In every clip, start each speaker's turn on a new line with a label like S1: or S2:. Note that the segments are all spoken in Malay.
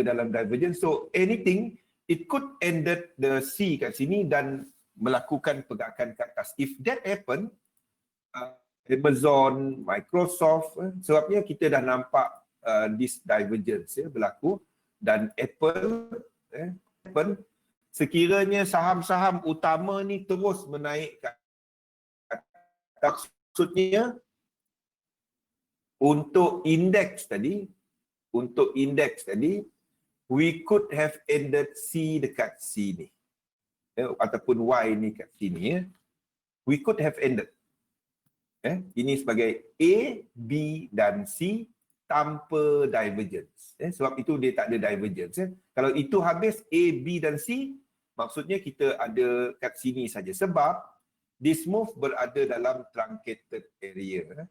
S1: dalam divergence. So anything, it could ended the C kat sini dan melakukan pergerakan ke atas. If that happen, Amazon, Microsoft, sebabnya kita dah nampak this divergence berlaku, dan Apple, sekiranya saham-saham utama ni terus menaik ke atas, maksudnya untuk indeks tadi, we could have ended C dekat sini, ataupun Y ni kat sini, we could have ended. Ini sebagai A, B dan C tanpa divergence. Sebab itu dia tak ada divergence. Kalau itu habis A, B dan C, maksudnya kita ada kat sini saja. Sebab this move berada dalam truncated area.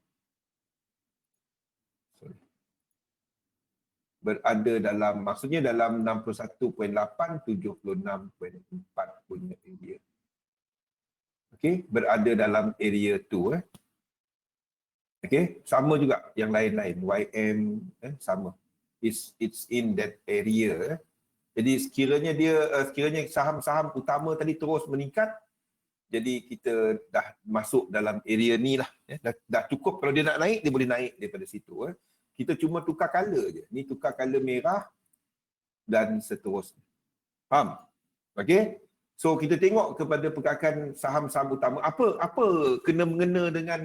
S1: Berada dalam, maksudnya dalam 61.8, 76.4 punya area. Okey, berada dalam area tu. Okay, sama juga yang lain-lain, YM sama. It's in that area. Jadi sekiranya saham-saham utama tadi terus meningkat, jadi kita dah masuk dalam area ni lah. Dah cukup, kalau dia nak naik, dia boleh naik daripada situ. Kita cuma tukar color je. Ni tukar color merah dan seterusnya. Faham? Okay? So kita tengok kepada pergerakan saham-saham utama. Apa kena-mengena dengan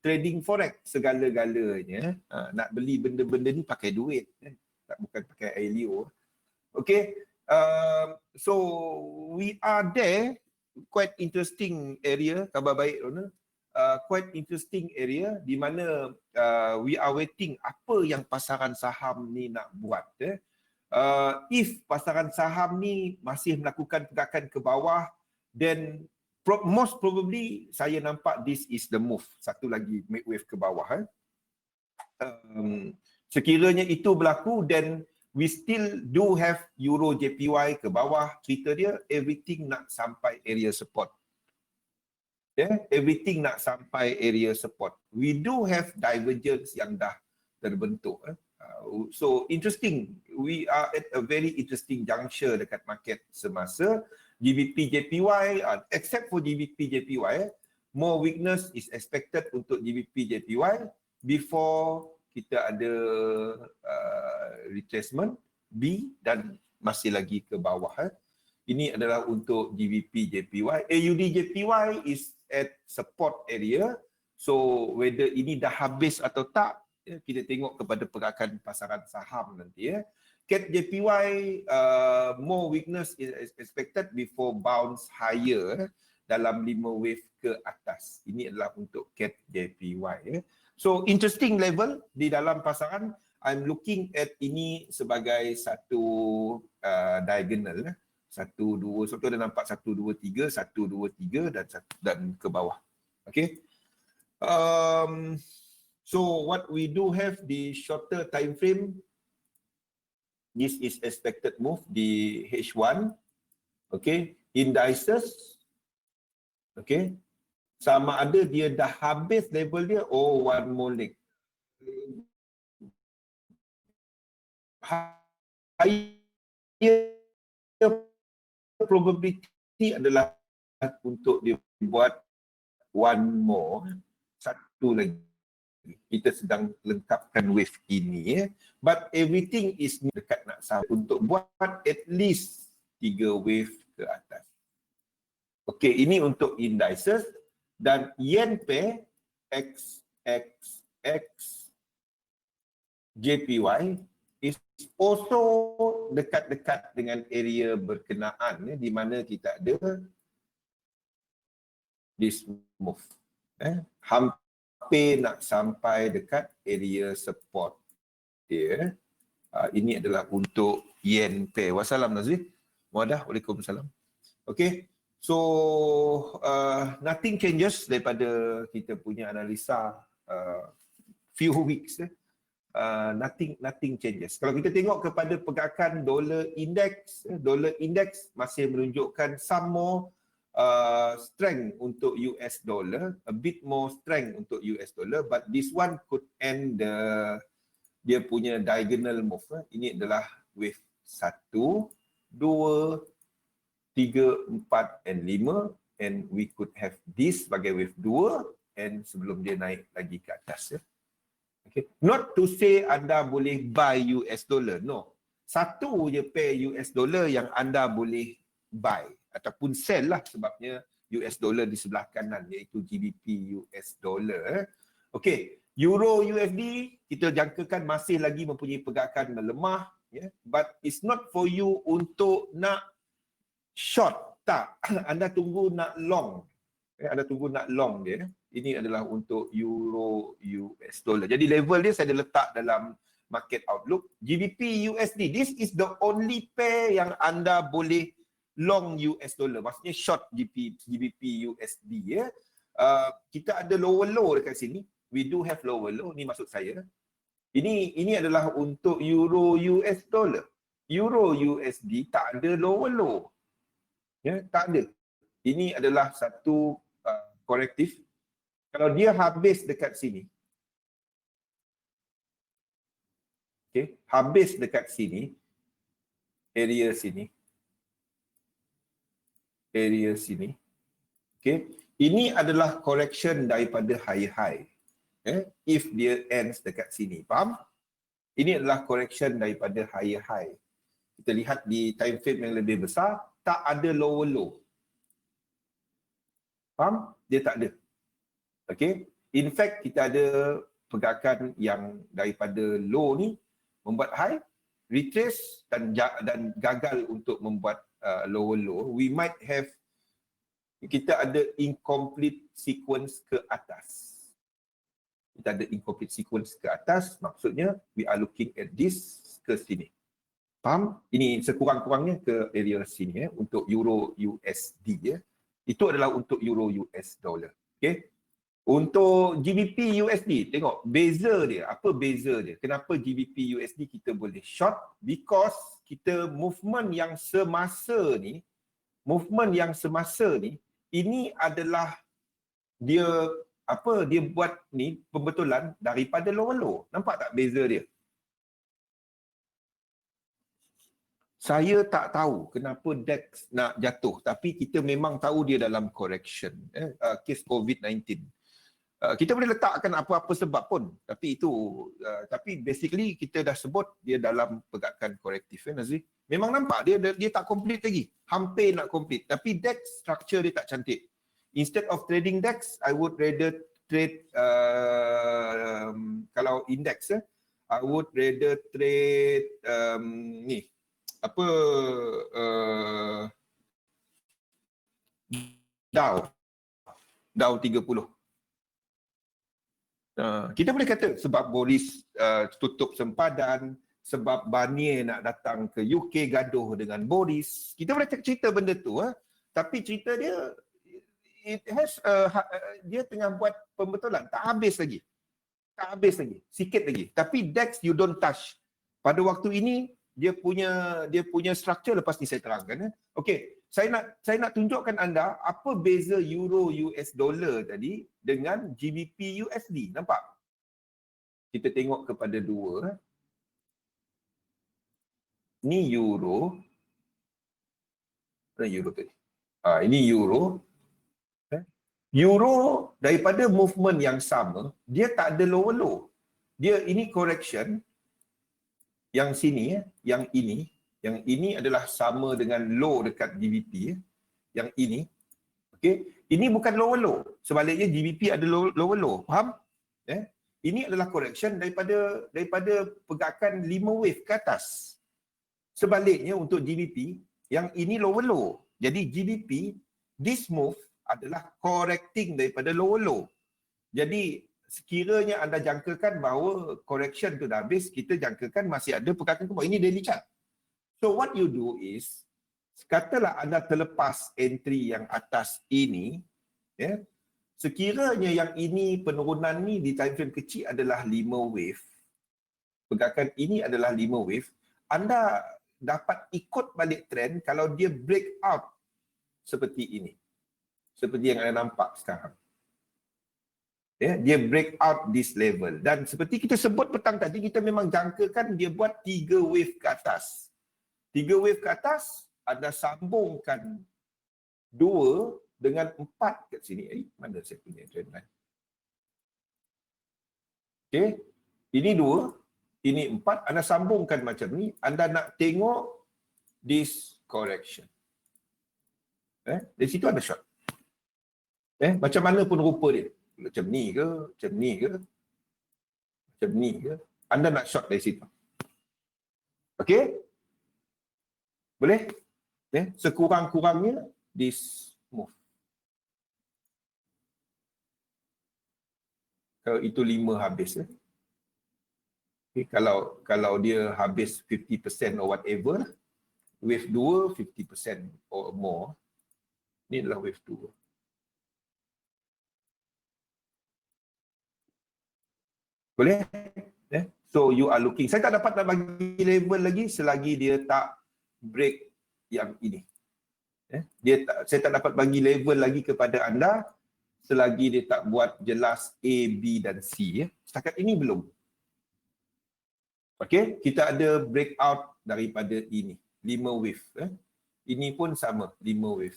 S1: trading forex? Segala-galanya. Nak beli benda-benda ni pakai duit, bukan pakai ILO. Okay, so we are there. Quite interesting area. Khabar baik, Rona. Quite interesting area di mana we are waiting apa yang pasaran saham ni nak buat. If pasaran saham ni masih melakukan pergerakan ke bawah, then most probably saya nampak this is the move. Satu lagi make wave ke bawah. Sekiranya itu berlaku, then we still do have Euro JPY ke bawah. Cerita dia everything nak sampai area support. Everything nak sampai area support. We do have divergence yang dah terbentuk. So interesting. We are at a very interesting juncture dekat market semasa. GBP JPY, except for GBP JPY, more weakness is expected untuk GBP JPY before kita ada retracement B dan masih lagi ke bawah. Ini adalah untuk GBP JPY. AUD JPY is at support area. So whether ini dah habis atau tak, kita tengok kepada pergerakan pasaran saham nanti. CAD JPY, more weakness is expected before bounce higher dalam 5 wave ke atas. Ini adalah untuk CAD JPY. So interesting level di dalam pasaran. I'm looking at ini sebagai satu diagonal. 1, 2, so tu ada nampak 1, 2, 3, 1, 2, 3 dan ke bawah. Okay. So what we do have di shorter time frame, this is expected move di H1. Okay. Indices. Okay. Sama ada dia dah habis level dia, one more leg. Higher probability adalah untuk dia buat one more, satu lagi. Kita sedang lengkapkan wave ini, but everything is dekat nak sampai untuk buat at least 3 wave ke atas. Okey, ini untuk indices. Dan yen pair XXX JPY is also dekat-dekat dengan area berkenaan, di mana kita ada this move. Hampir nak sampai dekat area support dia. Ini adalah untuk yen pair. Wassalam Nazri. Muadah. Waalaikumsalam. Okay. So nothing changes daripada kita punya analisa few weeks. Nothing changes. Kalau kita tengok kepada pergerakan dollar index masih menunjukkan some more strength untuk US dollar, a bit more strength untuk US dollar, but this one could end dia punya diagonal move. Ini adalah wave 1, 2, 3, 4 and 5, and we could have this sebagai wave 2 and sebelum dia naik lagi ke atas. Okay. Not to say anda boleh buy US dollar, no. Satu je pair US dollar yang anda boleh buy ataupun sell lah, sebabnya US dollar di sebelah kanan iaitu GBP US dollar. Okey, Euro USD kita jangkakan masih lagi mempunyai pergerakan melemah, but it's not for you untuk nak short, tak. Anda tunggu nak long. Anda tunggu nak long dia. Ini adalah untuk Euro US dollar. Jadi level dia saya ada letak dalam market outlook. GBP USD, this is the only pair yang anda boleh long US dollar, maksudnya short GBP USD ya. Kita ada lower low dekat sini. We do have lower low, ni maksud saya. Ini adalah untuk Euro US dollar. Euro USD tak ada lower low. Ya, tak ada. Ini adalah satu korektif. Kalau dia habis dekat sini. Okey, habis dekat sini. Area sini. Okay. Ini adalah correction daripada high. If dia ends dekat sini. Faham? Ini adalah correction daripada high. Kita lihat di time frame yang lebih besar, tak ada lower low. Faham? Dia tak ada. Okay. In fact, kita ada pergerakan yang daripada low ni membuat high, retrace dan gagal untuk membuat lower low. We might have, kita ada incomplete sequence ke atas. Kita ada incomplete sequence ke atas, maksudnya we are looking at this ke sini. Faham? Ini sekurang-kurangnya ke area sini untuk Euro USD Itu adalah untuk Euro US dollar. Okay? Untuk GBP USD, tengok beza dia. Apa beza dia? Kenapa GBP USD kita boleh short? Because kita movement yang semasa ni, ini adalah dia dia buat ni pembetulan daripada lower low. Nampak tak beza dia? Saya tak tahu kenapa DAX nak jatuh, tapi kita memang tahu dia dalam correction, kes COVID-19. Kita boleh letakkan apa-apa sebab pun, tapi itu tapi basically kita dah sebut dia dalam pergerakan korektif Nazri. Memang nampak dia tak complete lagi, hampir nak complete, tapi DAX structure dia tak cantik. Instead of trading DAX, I would rather trade kalau index I would rather trade ni apa Dow 30. Kita boleh kata sebab Boris tutup sempadan, sebab Barnier nak datang ke UK gaduh dengan Boris. Kita boleh cerita benda tu, tapi cerita dia dia tengah buat pembetulan, tak habis lagi, sikit lagi. Tapi DAX you don't touch. Pada waktu ini dia punya structure, lepas ni saya terangkan. Okey. Saya nak tunjukkan anda apa beza Euro US dollar tadi dengan GBP USD. Nampak? Kita tengok kepada dua. Ni Euro. Mana Euro tadi? Ini Euro. Euro daripada movement yang sama, dia tak ada lower low. Dia ini correction. Yang sini, yang ini adalah sama dengan low dekat GBP. Yang ini, okey, ini bukan lower low. Sebaliknya GBP ada lower low. Faham? Ini adalah correction daripada pergerakan 5 wave ke atas. Sebaliknya untuk GBP, yang ini lower low. Jadi GBP, this move adalah correcting daripada lower low. Jadi sekiranya anda jangkakan bahawa correction tu dah habis, kita jangkakan masih ada pergerakan ke bawah. Ini daily chart. So what you do is, katalah anda terlepas entry yang atas ini, sekiranya yang ini penurunan ni di time frame kecil adalah 5 wave, pergerakan ini adalah 5 wave, anda dapat ikut balik trend kalau dia break out seperti ini. Seperti yang anda nampak sekarang. Dia break out this level. Dan seperti kita sebut petang tadi, kita memang jangkakan dia buat 3 wave ke atas. 3 wave ke atas, anda sambungkan 2 dengan 4 kat sini. Mana saya punya trendline? Okay. Ini 2, ini 4. Anda sambungkan macam ni. Anda nak tengok this correction. Dari situ ada shot. Macam mana pun rupa dia. Macam ni ke, macam ni ke, macam ni ke. Anda nak shot dari situ. Okey? Boleh? Sekurang-kurangnya this move. Kalau itu 5 habis. Okay, kalau dia habis 50% or whatever, wave 2 50% or more. Ini adalah wave 2. Boleh? So you are looking. Saya tak dapat nak bagi level lagi selagi dia tak break yang ini. Saya tak dapat bagi level lagi kepada anda selagi dia tak buat jelas A, B dan C. Setakat ini belum. Okey, kita ada breakout daripada ini. 5 wave. Ini pun sama, 5 wave.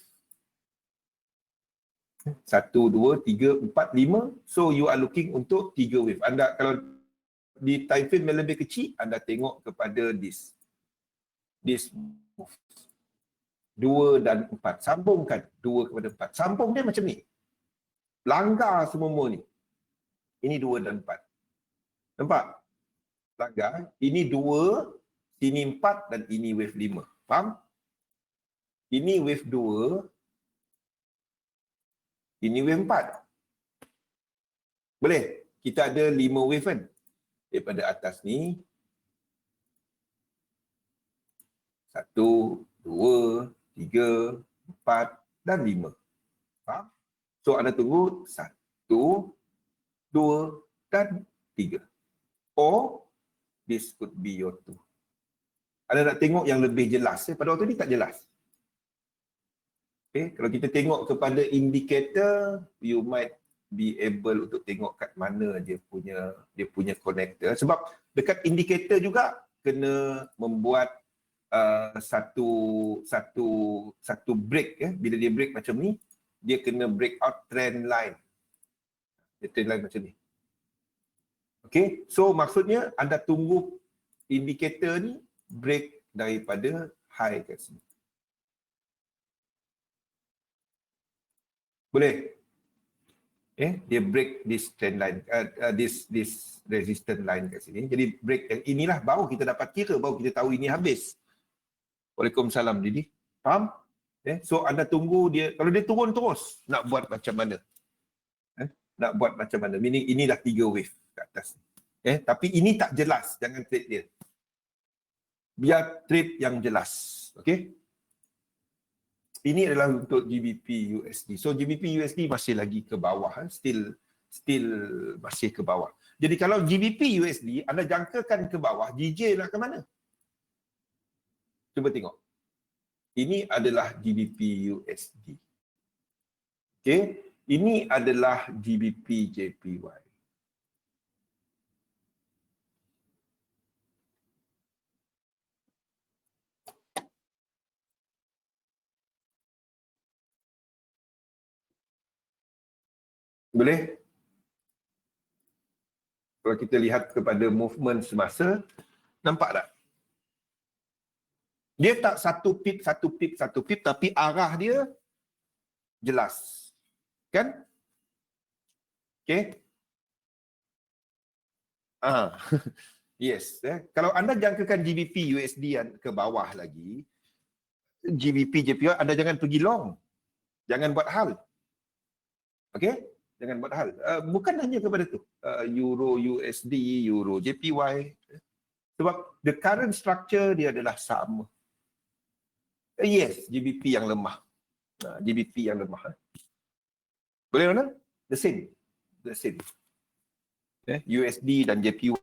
S1: 1, 2, 3, 4, 5. So you are looking untuk 3 wave. Anda kalau di time frame yang lebih kecil, anda tengok kepada this move. 2 dan 4. Sambungkan 2 kepada 4. Sambung dia macam ni. Langgar semua ni. Ini 2 dan 4. Nampak? Langgar. Ini 2, sini 4 dan ini wave 5. Faham? Ini wave 2. Ini wave 4. Boleh? Kita ada 5 wave kan? Daripada atas ni. 1, 2, 3, 4 dan 5. Faham? So anda tunggu 1, 2 dan 3. Or this could be your 2. Anda nak tengok yang lebih jelas. Pada waktu ni tak jelas. Okay, kalau kita tengok kepada indikator, you might be able untuk tengok kat mana dia punya connector. Sebab dekat indikator juga kena membuat satu break. Bila dia break macam ni, dia kena break out trend line. Dia trend line macam ni. Okay, so maksudnya anda tunggu indikator ni break daripada high kat sini. Boleh? Dia break this trend line, this resistance line kat sini. Jadi break yang inilah baru kita dapat kira, baru kita tahu ini habis. Waalaikumsalam Didi. Faham? So anda tunggu dia, kalau dia turun terus, nak buat macam mana? Nak buat macam mana? Meaning inilah 3 wave kat atas. Tapi ini tak jelas, jangan trade dia. Biar trade yang jelas. Okey? Ini adalah untuk GBP USD. So GBP USD masih lagi ke bawah, still masih ke bawah. Jadi kalau GBP USD anda jangkakan ke bawah, GJ nak ke mana? Cuba tengok. Ini adalah GBP USD. Okey, ini adalah GBP JPY. Boleh? Kalau kita lihat kepada movement semasa, nampak tak? Dia tak satu pip, tapi arah dia jelas. Kan? Okay? Yes. Kalau anda jangkakan GBP USD ke bawah lagi, GBP JPY, anda jangan pergi long. Jangan buat hal. Okay? Jangan buat hal. Bukan hanya kepada tu. Euro USD, Euro JPY. Sebab the current structure dia adalah sama. Yes, GBP yang lemah. GBP yang lemah. Boleh mana? The same. USD dan JPY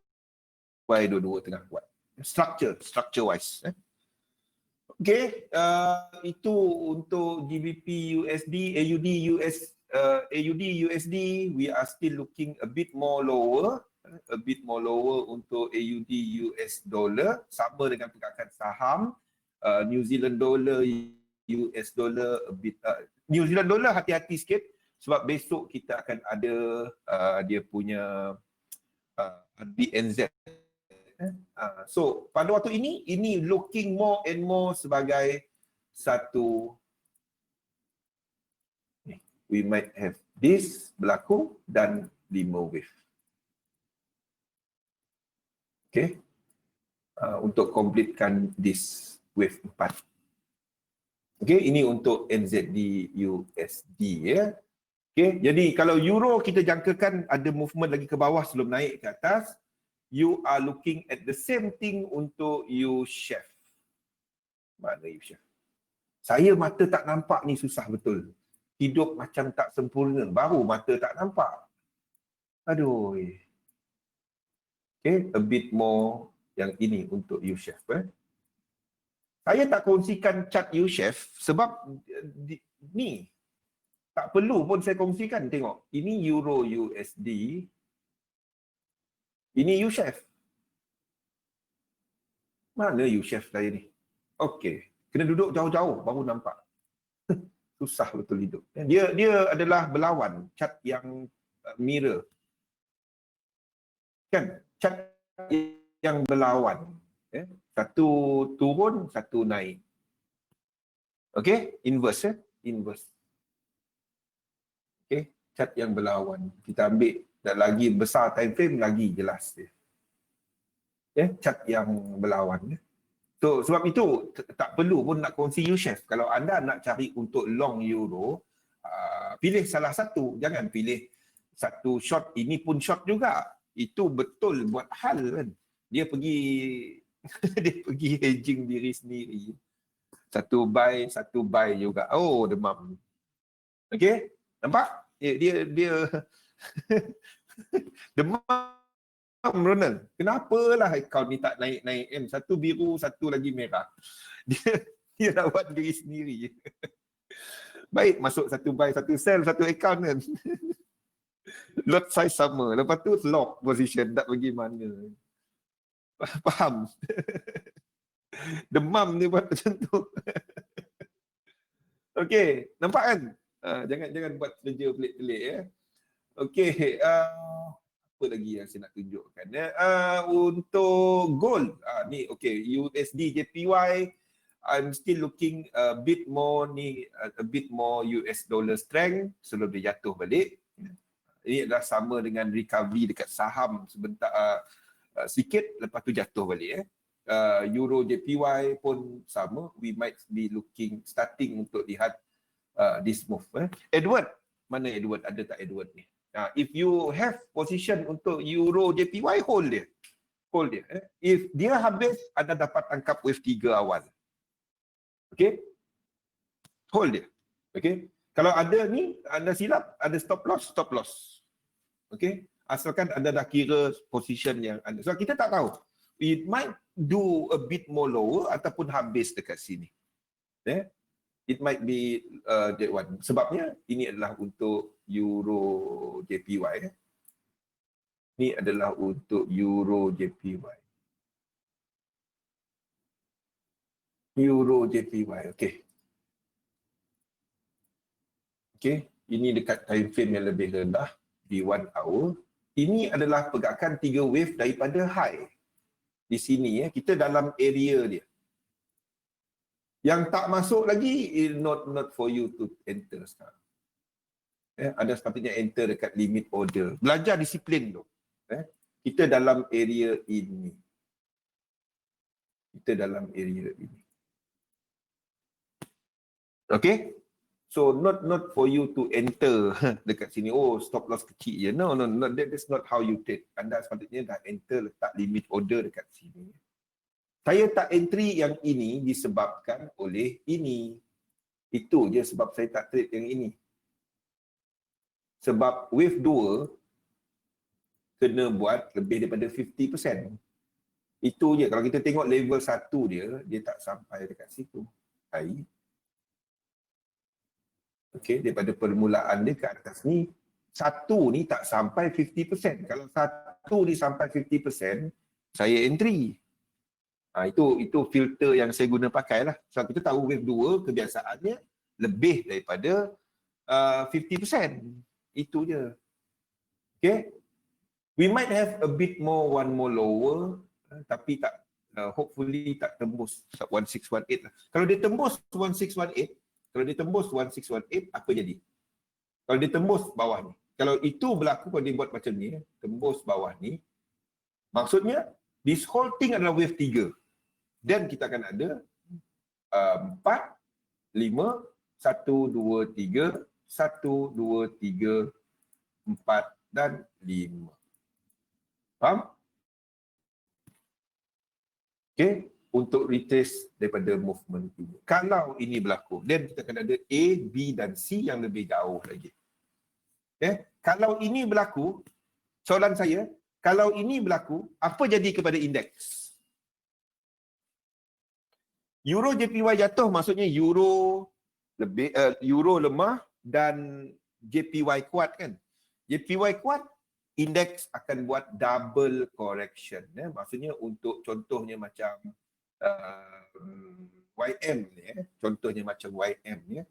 S1: dua-dua tengah kuat. Structure wise. Okay, itu untuk GBP USD, AUD US AUD USD we are still looking a bit more lower untuk AUD US dollar, sama dengan pergerakan saham. New Zealand dollar US dollar a bit, New Zealand dollar hati-hati sikit sebab besok kita akan ada dia punya BNZ. So pada waktu ini looking more and more sebagai satu, we might have this berlaku dan 5 wave. Okay, untuk completekan this wave 4. Okay, ini untuk NZD USD ya. Okay, jadi kalau euro kita jangkakan ada movement lagi ke bawah sebelum naik ke atas. You are looking at the same thing untuk U-Chef. Mana U-Chef? Saya mata tak nampak ni susah betul. Hidup macam tak sempurna, baru mata tak nampak. Aduh. Okay, a bit more yang ini untuk U-Chef. Saya tak kongsikan chart U-Chef sebab ni tak perlu pun saya kongsikan. Tengok, ini Euro USD, ini U-Chef. Mana U-Chef saya ni? Okey, kena duduk jauh-jauh baru nampak. Susah betul hidup. Dia adalah berlawan, chart yang mirror. Kan? Chart yang berlawan. Satu turun, satu naik. Okey, inverse inverse. Okey, chart yang berlawan. Kita ambil dan lagi besar time frame lagi jelas dia. Chart yang berlawan. So sebab itu tak perlu pun nak kongsi U-Chef. Kalau anda nak cari untuk long euro, pilih salah satu, jangan pilih satu short. Ini pun short juga. Itu betul buat hal kan. Dia pergi dia pergi hedging diri sendiri. Satu buy juga. Oh, demam. Okey, nampak? Dia demam, Ronald. Kenapalah akaun ni tak naik-naik? Satu biru, satu lagi merah. Dia rawat diri sendiri. Baik, masuk satu buy, satu sell, satu akaun kan. Lot size sama. Lepas tu lock position, tak pergi mana. Faham? Demam dia buat macam tu. Okey, nampak kan? Jangan buat kerja pelik-pelik ya. Okey, apa lagi yang saya nak tunjukkan ya? Untuk gold, ni okey, USD JPY, I'm still looking a bit more US dollar strength sebelum dia jatuh balik. Ini adalah sama dengan recovery dekat saham sebentar sikit, lepas tu jatuh balik ya. Euro JPY pun sama, we might be starting untuk lihat this move. Edward, mana Edward? Ada tak Edward ni? If you have position untuk Euro JPY, hold dia. If dia habis, anda dapat tangkap wave 3 awal. Okay? Hold dia. Okay? Kalau ada ni, anda silap, ada stop loss. Okay? Asalkan anda dah kira position yang anda. So kita tak tahu. It might do a bit more lower ataupun habis dekat sini. It might be that one. Sebabnya ini adalah untuk Euro JPY. Ini adalah untuk Euro JPY. Okey. Okey, ini dekat time frame yang lebih rendah di 1 hour. Ini adalah pergerakan 3 wave daripada high. Di sini kita dalam area dia. Yang tak masuk lagi not for you to enter sekarang. Ada sepatutnya enter dekat limit order. Belajar disiplin tu. Kita dalam area ini. Okay? So not for you to enter dekat sini. Oh, stop loss kecil je. No, that's not how you trade. Anda sepatutnya dah enter letak limit order dekat sini. Saya tak entry yang ini disebabkan oleh ini. Itu je sebab saya tak trade yang ini. Sebab wave 2 kena buat lebih daripada 50%. Itu je. Kalau kita tengok level 1 dia tak sampai dekat situ. Okey, daripada permulaan dia ke atas ni, satu ni tak sampai 50%. Kalau satu ni sampai 50%, saya entry. Itu filter yang saya guna pakai lah. So kita tahu wave 2 kebiasaannya lebih daripada 50%. Itu je. Okay. We might have a bit more, one more lower, tapi tak, hopefully tak tembus 1618 lah. Kalau dia tembus 1618, kalau dia tembus 1618, apa jadi? Kalau dia tembus bawah ni. Kalau itu berlaku, kalau dia buat macam ni, tembus bawah ni, maksudnya this whole thing adalah wave 3. Dan kita akan ada 4, 5, 1, 2, 3, 1, 2, 3, 4 dan 5. Faham? Okay, untuk retrace daripada movement ini. Kalau ini berlaku, then kita akan ada A, B dan C yang lebih jauh lagi. Okay, kalau ini berlaku, soalan saya, kalau ini berlaku, apa jadi kepada indeks? Euro JPY jatuh maksudnya euro lebih euro lemah dan JPY kuat kan. JPY kuat, indeks akan buat double correction ya. Maksudnya untuk contohnya macam YM ni contohnya macam YM ya.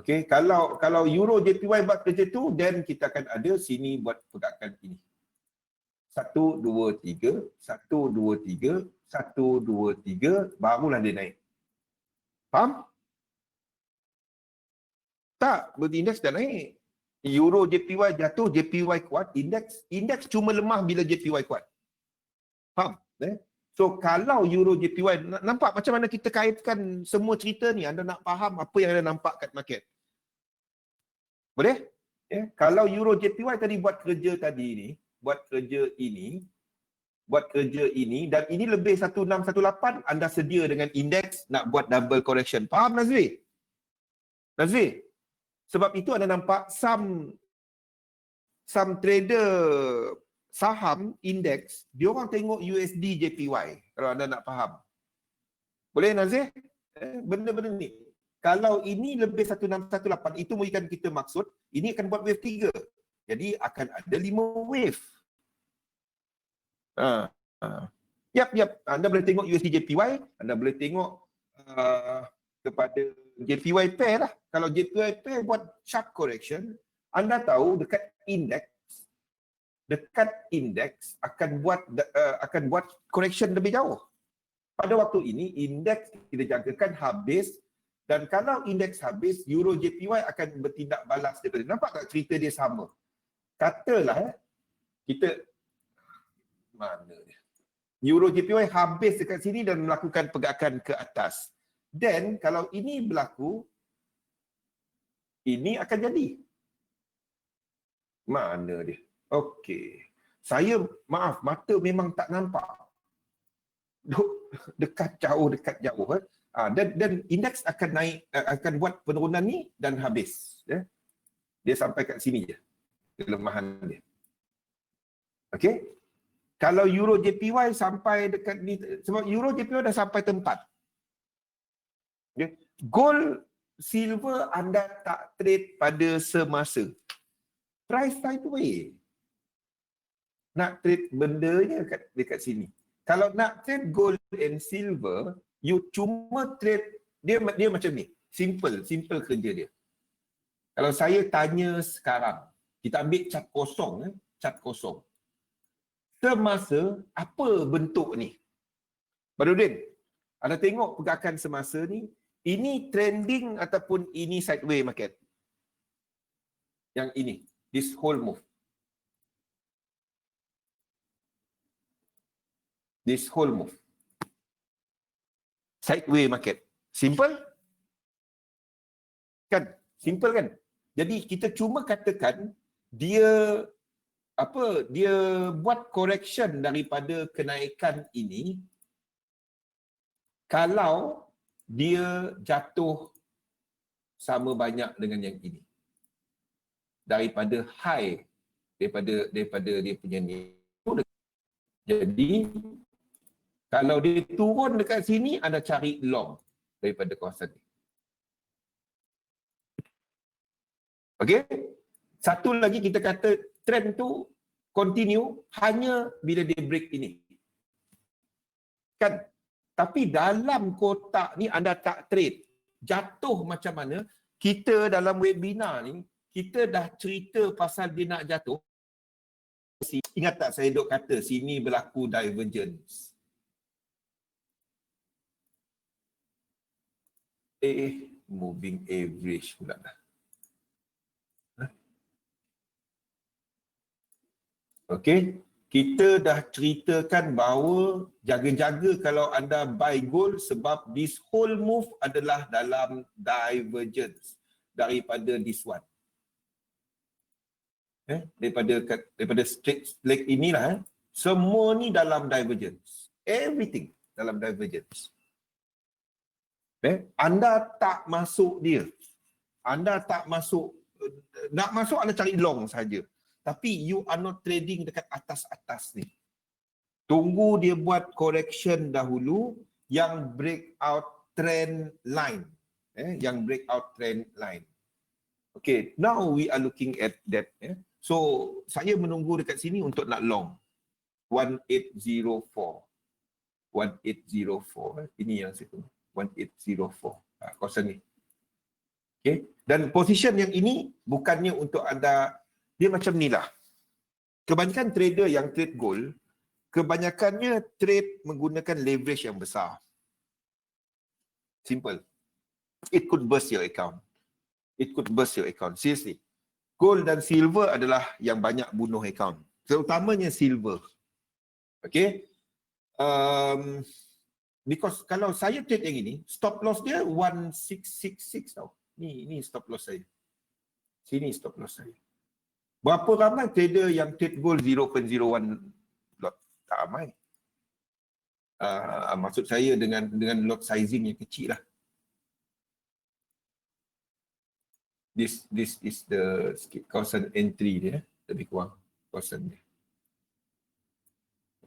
S1: Okey, kalau euro JPY buat kerja tu, then kita akan ada sini buat pergerakan ini. 1 2 3 1 2 3 1 2 3 barulah dia naik. Faham? Tak, berindeks dah naik. Euro JPY jatuh, JPY kuat, indeks cuma lemah bila JPY kuat. Faham? So kalau Euro JPY, nampak macam mana kita kaitkan semua cerita ni? Anda nak faham apa yang anda nampak kat market? Boleh? Kalau Euro JPY tadi buat kerja tadi ni, buat kerja ini dan ini lebih 1618, anda sedia dengan indeks nak buat double correction. Faham Nazri? Nazri? Sebab itu anda nampak some trader saham indeks, dia orang tengok USD JPY kalau anda nak faham. Boleh Nazri? Benda-benda ni. Kalau ini lebih 1618, itu memberikan kita maksud ini akan buat wave 3. Jadi akan ada 5 wave. Yap. Anda boleh tengok USD JPY, anda boleh tengok kepada JPY pair lah. Kalau JPY pair buat sharp correction, anda tahu dekat indeks akan buat correction lebih jauh. Pada waktu ini indeks kita jagakan habis, dan kalau indeks habis, Euro JPY akan bertindak balas daripada. Nampak tak cerita dia sama? Katalah kita mana dia? Euro JPY habis dekat sini dan melakukan pergerakan ke atas. Then kalau ini berlaku, ini akan jadi. Mana dia? Okey. Saya maaf, mata memang tak nampak. Dekat jauh. Dan indeks akan naik, akan buat penurunan ni dan habis. Dia sampai kat sini je kelemahan dia. Okey. Kalau Euro JPY sampai dekat ni, sebab Euro JPY dah sampai tempat. Okay. Gold, silver anda tak trade pada semasa. Price sideway. Nak trade bendanya dekat sini. Kalau nak trade gold and silver, you cuma trade, dia macam ni. Simple kerja dia. Kalau saya tanya sekarang, kita ambil chart kosong. Semasa, apa bentuk ni? Badudin, anda tengok pergerakan semasa ni, ini trending ataupun ini sideway market? Yang ini, this whole move. This whole move. Sideway market. Simple? Kan? Simple kan? Jadi kita cuma katakan dia buat correction daripada kenaikan ini kalau dia jatuh sama banyak dengan yang ini. Daripada high, daripada dia punya ni. Jadi kalau dia turun dekat sini, anda cari long daripada kawasan ni. Okey? Satu lagi kita kata trend tu continue hanya bila dia break ini. Kan? Tapi dalam kotak ni anda tak trade. Jatuh macam mana? Kita dalam webinar ni, kita dah cerita pasal dia nak jatuh. Ingat tak saya duk kata sini berlaku divergence. Moving average pula dah. Okey, kita dah ceritakan bahawa jaga-jaga kalau anda buy gold sebab this whole move adalah dalam divergence daripada this one. Daripada straight leg inilah, semua ni dalam divergence. Everything dalam divergence. Anda tak masuk dia. Anda tak masuk, nak masuk anda cari long saja. Tapi you are not trading dekat atas-atas ni. Tunggu dia buat correction dahulu yang breakout trend line. Yang breakout trend line. Okay, now we are looking at that. So, saya menunggu dekat sini untuk nak long. 1804. 1804. Ini yang saya tunggu. 1804. Kawasan ni. Okay. Dan position yang ini bukannya untuk anda, dia macam ni lah. Kebanyakan trader yang trade gold, kebanyakannya trade menggunakan leverage yang besar. Simple. It could burst your account. It could burst your account. Seriously. Gold dan silver adalah yang banyak bunuh account. Terutamanya silver. Okay. Because kalau saya trade yang ini, stop loss dia 1666 tau. Ni stop loss saya. Sini stop loss saya. Berapa ramai trader yang trade gold 0.01 lot? Tak ramai. Maksud saya dengan lot sizing yang kecil lah. This is the kawasan entry dia, lebih kurang kawasan dia.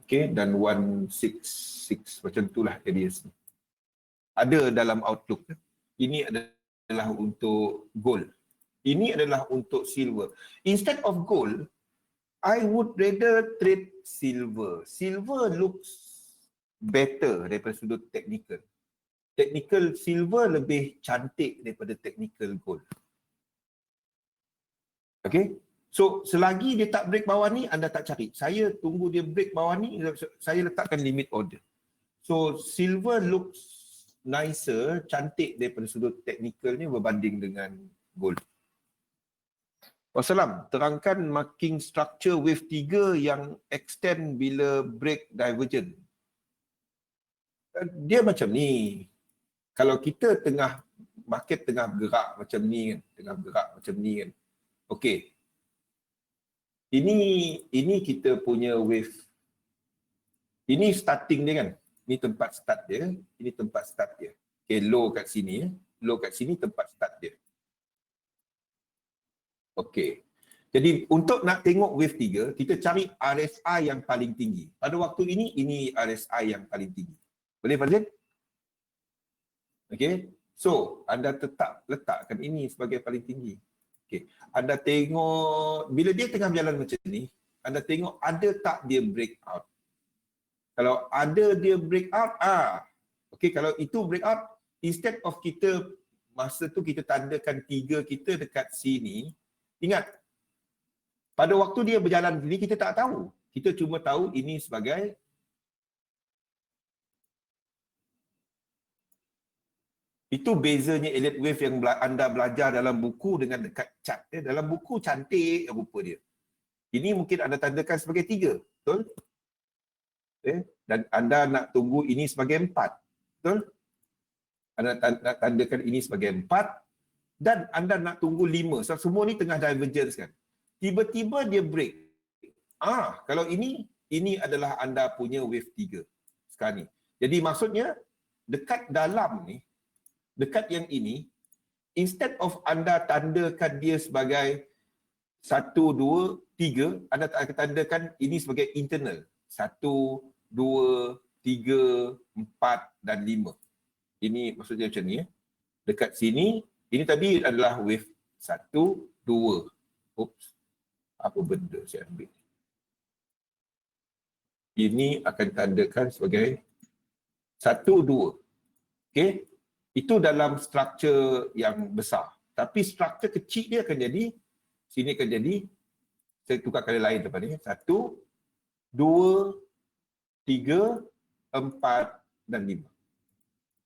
S1: Okay, dan 166 macam itulah areas ni. Ada dalam outlook. Ini adalah untuk gold. Ini adalah untuk silver. Instead of gold, I would rather trade silver. Silver looks better daripada sudut technical. Technical silver lebih cantik daripada technical gold. Okay? So, selagi dia tak break bawah ni, anda tak cari. Saya tunggu dia break bawah ni, saya letakkan limit order. So, silver looks nicer, cantik daripada sudut technical ni berbanding dengan gold. Wassalam, terangkan marking structure wave 3 yang extend bila break divergent. Dia macam ni. Kalau kita market tengah bergerak macam ni kan, tengah bergerak macam ni kan. Okey. Ini kita punya wave. Ini starting dia kan. Ini tempat start dia, ini tempat start dia. Okey, low kat sini ya. Low kat sini tempat start dia. Okey. Jadi untuk nak tengok wave 3, kita cari RSI yang paling tinggi. Pada waktu ini RSI yang paling tinggi. Boleh Fazil? Okey. So, anda tetap letakkan ini sebagai paling tinggi. Okey. Anda tengok bila dia tengah berjalan macam ni, anda tengok ada tak dia breakout. Kalau ada dia breakout, okey, kalau itu breakout, instead of kita masa tu kita tandakan 3 kita dekat sini, ingat pada waktu dia berjalan ni kita tak tahu. Kita cuma tahu ini sebagai itu bezanya Elliott Wave yang anda belajar dalam buku dengan dekat chart. Dalam buku cantik rupa dia. Ini mungkin anda tandakan sebagai 3. Betul? Dan anda nak tunggu ini sebagai 4. Betul? Anda nak tandakan ini sebagai 4. Dan anda nak tunggu 5. So, semua ni tengah divergence kan. Tiba-tiba dia break. Kalau ini adalah anda punya wave 3 sekarang ni. Jadi maksudnya dekat dalam ni, dekat yang ini, instead of anda tandakan dia sebagai 1, 2, 3, anda akan tandakan ini sebagai internal. 1, 2, 3, 4 dan 5. Ini maksudnya macam ni. Dekat sini, ini tadi adalah wave 1, 2. Oops. Apa benda saya ambil? Ini akan tandakan sebagai 1, 2. Okey. Itu dalam struktur yang besar. Tapi struktur kecil dia akan jadi, sini akan jadi, saya tukar kali lain depan ni. 1, 2, 3, 4 dan 5.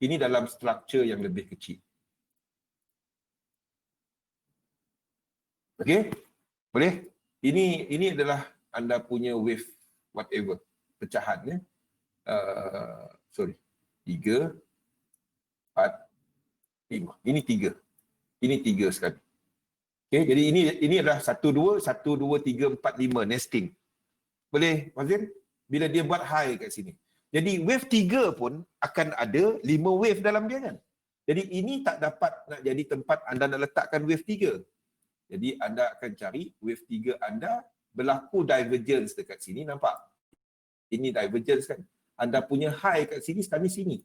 S1: Ini dalam struktur yang lebih kecil. Okey? Boleh? Ini adalah anda punya wave whatever. Pecahan ya. 3, 4, 5. Ini 3. Ini 3 sekali. Okey, jadi ini adalah 1, 2, 3, 4, 5 nesting. Boleh, Fazil? Bila dia buat high kat sini. Jadi wave 3 pun akan ada 5 wave dalam dia kan. Jadi ini tak dapat nak jadi tempat anda nak letakkan wave 3. Jadi anda akan cari wave 3 anda berlaku divergence dekat sini, nampak? Ini divergence kan. Anda punya high kat sini sekarang sini.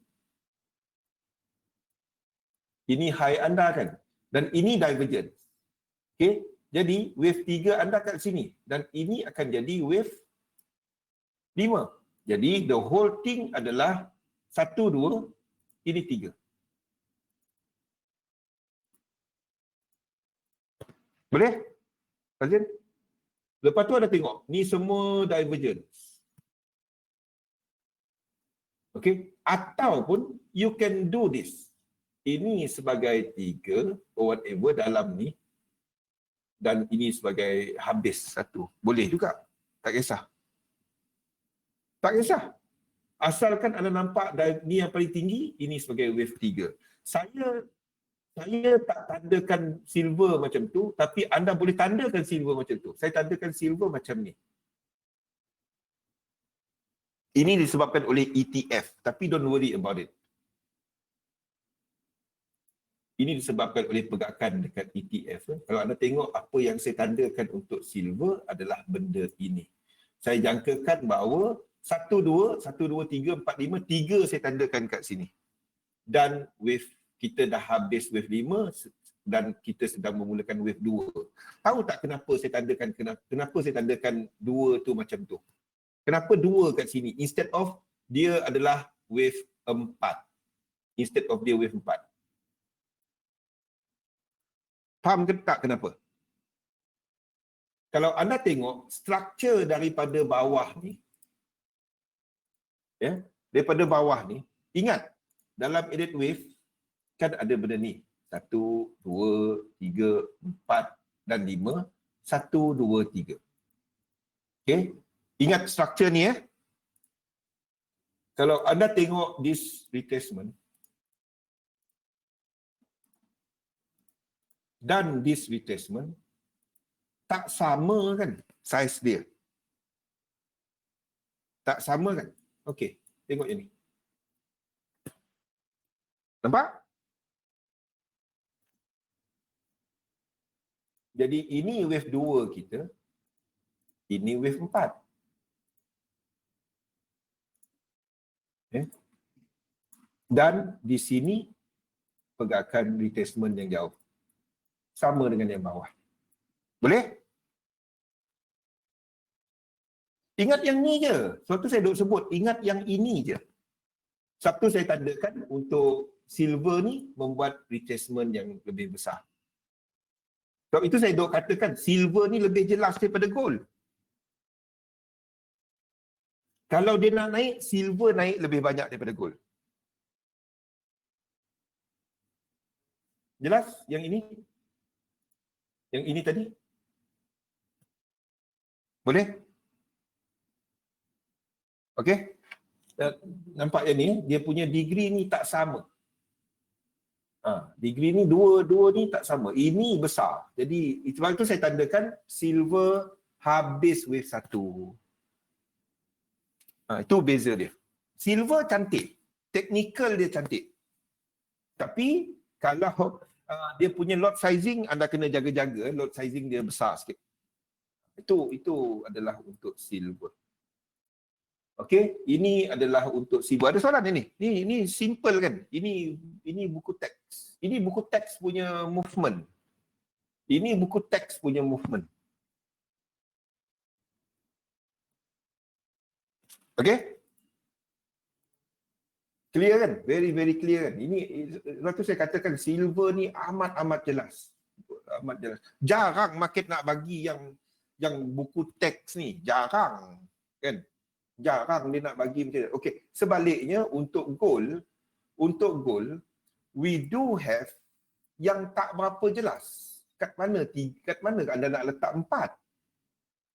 S1: Ini high anda kan. Dan ini divergence. Okey, jadi wave 3 anda kat sini dan ini akan jadi wave 5. Jadi the whole thing adalah 1, 2, ini 3. Boleh? Fazil? Lepas tu ada tengok, ni semua divergence. Okey, ataupun you can do this. Ini sebagai 3 or whatever dalam ni dan ini sebagai habis 1. Boleh juga. Tak kisah. Tak kisah. Asalkan anda nampak ni yang paling tinggi, ini sebagai wave 3. Saya tak tandakan silver macam tu, tapi anda boleh tandakan silver macam tu. Saya tandakan silver macam ni. Ini disebabkan oleh ETF, tapi don't worry about it. Ini disebabkan oleh pergerakan dekat ETF. Kalau anda tengok apa yang saya tandakan untuk silver adalah benda ini. Saya jangkakan bahawa 1, 2, 3, 4, 5, 3 saya tandakan kat sini. Dan wave kita dah habis wave 5 dan kita sedang memulakan wave 2. Tahu tak kenapa saya tandakan 2 tu macam tu? Kenapa 2 kat sini instead of dia adalah wave 4? Instead of dia wave 4. Faham ke tak kenapa? Kalau anda tengok struktur daripada bawah ni, ya, daripada bawah ni, ingat dalam edit wave kan ada benda ni. 1, 2, 3, 4 dan 5. 1, 2, 3. Okey? Ingat struktur ni ya. Kalau anda tengok this retracement dan this retracement tak sama kan saiz dia. Tak sama kan? Okey, tengok ini. Nampak? Jadi ini wave 2 kita. Ini wave 4. Okay. Dan di sini pergerakan retracement yang jauh. Sama dengan yang bawah. Boleh? Ingat yang ni je. Suatu saya duk sebut, ingat yang ini je. Satu saya tandakan untuk silver ni membuat retracement yang lebih besar. Sebab itu saya duk katakan silver ni lebih jelas daripada gold. Kalau dia nak naik, silver naik lebih banyak daripada gold. Jelas yang ini? Yang ini tadi? Boleh? Okey? Nampak yang ni, dia punya degree ni tak sama. Degree ni dua ni tak sama. Ini besar. Jadi sebab itu saya tandakan silver habis wave 1. Itu beza dia. Silver cantik. Technical dia cantik. Tapi kalau dia punya lot sizing, anda kena jaga-jaga. Lot sizing dia besar sikit. Itu adalah untuk silver. Okey, ini adalah untuk silver. Ada soalan ini? Ini simple kan? Ini buku teks. Ini buku teks punya movement. Ini buku teks punya movement. Okay? Clear kan? Very, very clear kan? Ini, waktu saya katakan silver ni amat-amat jelas. Amat jelas. Jarang market nak bagi yang buku teks ni. Jarang. Kan? Jarang dia nak bagi macam tu. Okay. Sebaliknya untuk gold, we do have yang tak berapa jelas. Kat mana anda nak letak 4?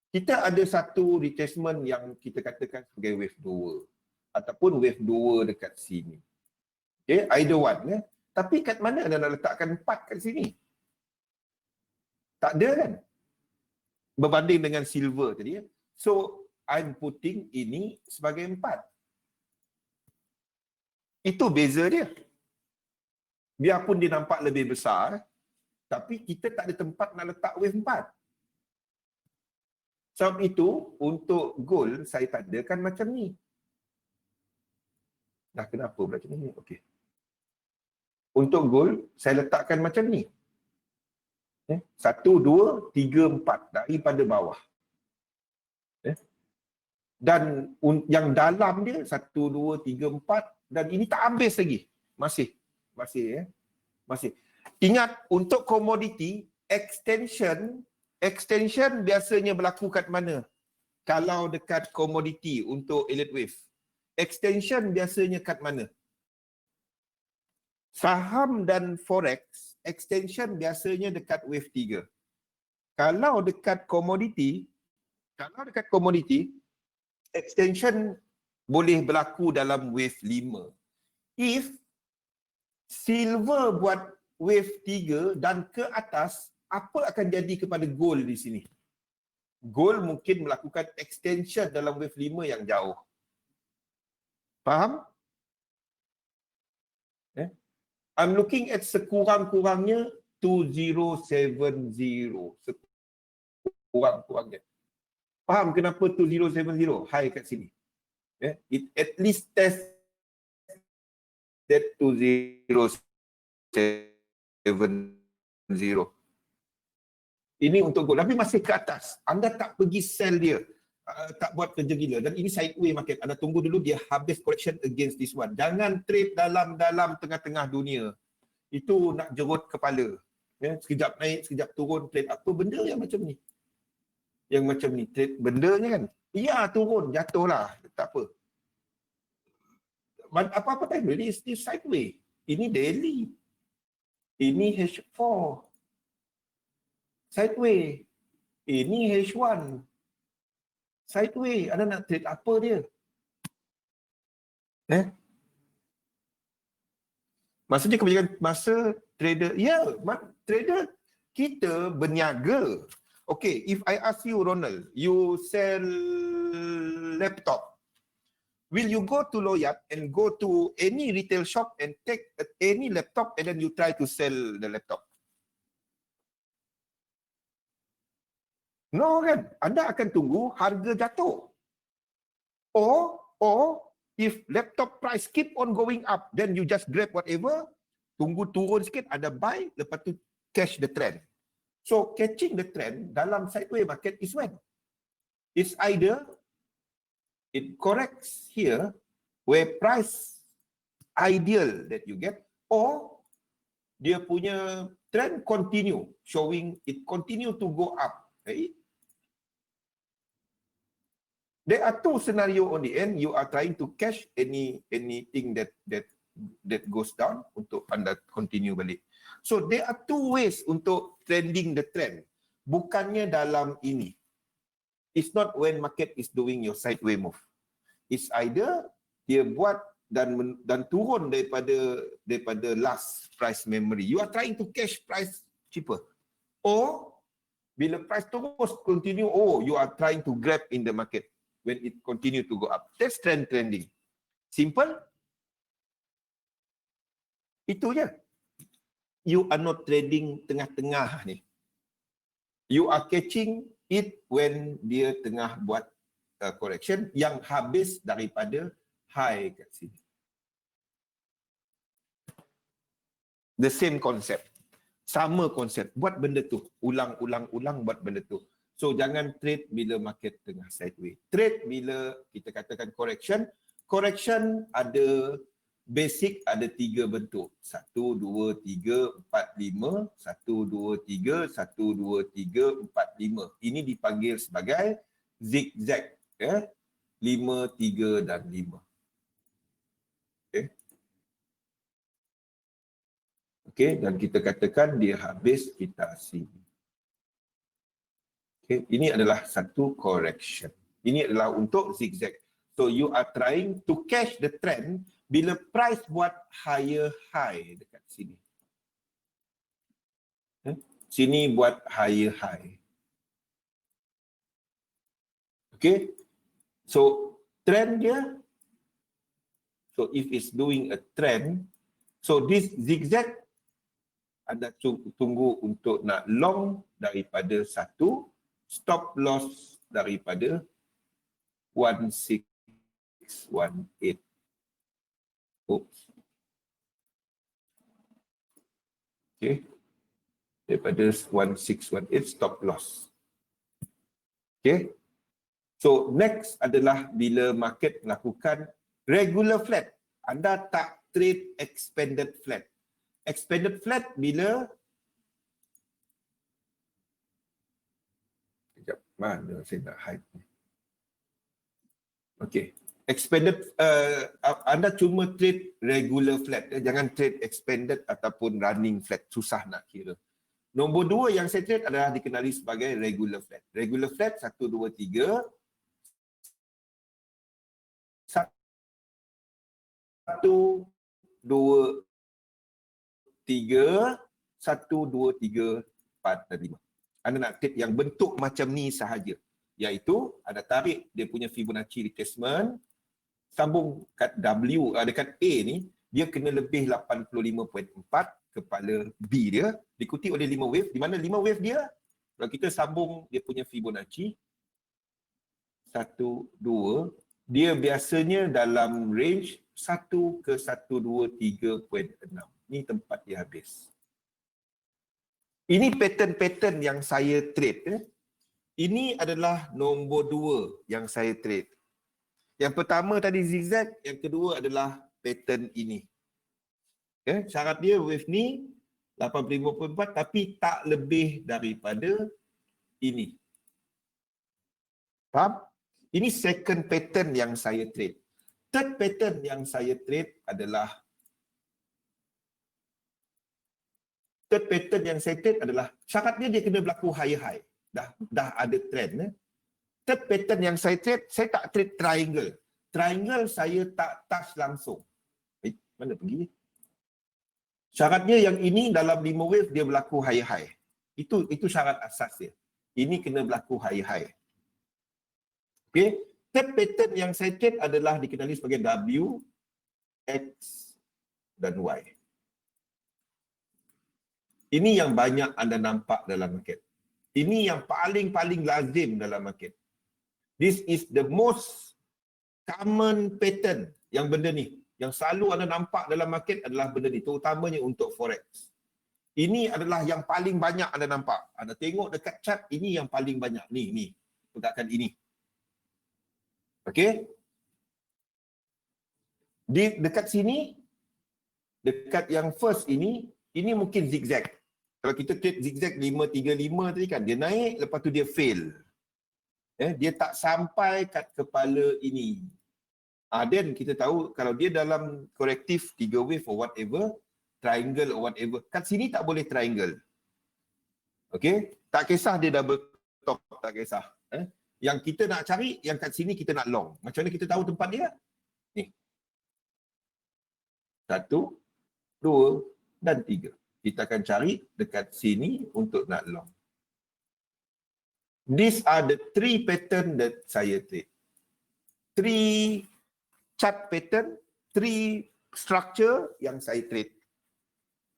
S1: Kita ada satu retracement yang kita katakan sebagai wave 2 ataupun wave 2 dekat sini. Okay, either one. Ya. Tapi kat mana anda nak letakkan 4 kat sini? Tak ada kan? Berbanding dengan silver tadi. Ya. So, I'm putting ini sebagai 4. Itu beza dia. Biarpun dia nampak lebih besar, tapi kita tak ada tempat nak letak wave 4. Sebab itu, untuk gold, saya tandakan macam ni. Dah kenapa pula macam ni? Okey. Untuk gold, saya letakkan macam ni. 1, 2, 3, 4 daripada bawah. Dan yang dalam dia 1, 2, 3, 4 dan ini tak habis lagi. Masih. Ingat, untuk komoditi, extension biasanya berlaku kat mana? Kalau dekat komoditi untuk elite wave. Extension biasanya kat mana? Saham dan forex, extension biasanya dekat wave 3. Kalau dekat komoditi, extension boleh berlaku dalam wave 5. If silver buat wave 3 dan ke atas, apa akan jadi kepada gold di sini? Gold mungkin melakukan extension dalam wave 5 yang jauh. Faham? I'm looking at sekurang-kurangnya 2070. Sekurang-kurangnya. Faham kenapa 2070 high kat sini? It at least test that 2070. Ini untuk gold. Tapi masih ke atas. Anda tak pergi sell dia. Tak buat kerja gila. Dan ini sideway market. Anda tunggu dulu dia habis correction against this one. Jangan trade dalam tengah-tengah dunia. Itu nak jerut kepala. Sekejap naik, sekejap turun. Trade apa benda yang macam ni? Yang macam ni. Trade bendanya kan? Ya, turun. Jatuhlah. Tak apa. Apa-apa time ini sideway. Ini daily. Ini H4. Sideway. Ini H1. Sideway. Anda nak trade apa dia? Maksudnya kebanyakan masa trader, trader kita berniaga. Okay, if I ask you, Ronald, you sell laptop. Will you go to Loyat and go to any retail shop and take any laptop and then you try to sell the laptop? No kan? Anda akan tunggu harga jatuh. Or if laptop price keep on going up, then you just grab whatever, tunggu turun sikit, ada buy, lepas tu catch the trend. So catching the trend dalam sideway market is when? It's either it corrects here where price ideal that you get, or dia punya trend continue showing it continue to go up. Okay? There are two scenario on the end. You are trying to catch anything that goes down untuk anda continue balik. So there are two ways untuk trending the trend. Bukannya dalam ini. It's not when market is doing your sideway move. It's either dia buat dan turun daripada last price memory. You are trying to catch price cheaper. Or bila price terus continue, you are trying to grab in the market when it continue to go up. That's trending. Simple. Itu je. You are not trading tengah-tengah ni. You are catching it when dia tengah buat correction yang habis daripada high kat sini. The same concept. Sama konsep. Buat benda tu. Ulang-ulang buat benda tu. So jangan trade bila market tengah sideways. Trade bila kita katakan correction. Correction ada basic, ada 3 bentuk. 1, 2, 3, 4, 5. 1, 2, 3, 1, 2, 3, 4, 5. Ini dipanggil sebagai zigzag. 5, 3 dan 5. Okay, dan kita katakan dia habis kita sini. Okay, ini adalah satu correction. Ini adalah untuk zigzag. So you are trying to catch the trend bila price buat higher high dekat sini. Sini buat higher high. Okay, so trend dia. So if it's doing a trend, so this zigzag anda tunggu untuk nak long daripada 1, stop loss daripada 1618. Oops. Okay. Daripada 1618 stop loss. Okay. So next adalah bila market melakukan regular flat. Anda tak trade expanded flat. Expanded flat bila sekejap, mana saya nak hide ni. Okey, expanded anda cuma trade regular flat, jangan trade expanded ataupun running flat, susah nak kira. Nombor 2 yang saya trade adalah dikenali sebagai regular flat. Regular flat 1 2 3 1 2 3, 1, 2, 3, 4 dan 5. Anda nak trade yang bentuk macam ni sahaja. Iaitu anda tarik dia punya Fibonacci retracement, sambung kat W, dekat A ni, dia kena lebih 85.4 kepala B dia, diikuti oleh 5 wave. Di mana 5 wave dia? Kalau kita sambung dia punya Fibonacci, 1, 2, dia biasanya dalam range 1 ke 123.6. Ini tempat dia habis. Ini pattern-pattern yang saya trade. Ini adalah nombor 2 yang saya trade. Yang pertama tadi zigzag, yang kedua adalah pattern ini. Okay. Syarat dia wave ni 85.4 tapi tak lebih daripada ini. Faham? Ini second pattern yang saya trade. Third pattern yang saya trade adalah syarat dia kena berlaku higher high. Dah ada trend. Third pattern yang saya trade, saya tak trade triangle. Triangle saya tak touch langsung. Mana pergi? Syaratnya yang ini dalam 5 wave dia berlaku higher high. Itu syarat asas dia. Ini kena berlaku higher high. Okay. Third pattern yang saya trade adalah dikenali sebagai W, X dan Y. Ini yang banyak anda nampak dalam market. Ini yang paling lazim dalam market. This is the most common pattern yang benda ni. Yang selalu anda nampak dalam market adalah benda ni. Terutamanya untuk forex. Ini adalah yang paling banyak anda nampak. Anda tengok dekat chart, ini yang paling banyak. Ni. Pergerakan ini. Okey. Dekat sini, dekat yang first ini mungkin zigzag. Kalau kita trade zigzag 535 tadi kan, dia naik, lepas tu dia fail. Dia tak sampai kat kepala ini. Then kita tahu kalau dia dalam korektif 3 wave or whatever, triangle or whatever, kat sini tak boleh triangle. Okay? Tak kisah dia double top, tak kisah. Yang kita nak cari, yang kat sini kita nak long. Macam mana kita tahu tempat dia? Ni. 1, 2 dan 3. Kita akan cari dekat sini untuk nak long. These are the 3 pattern that saya trade. 3 chart pattern, 3 structure yang saya trade.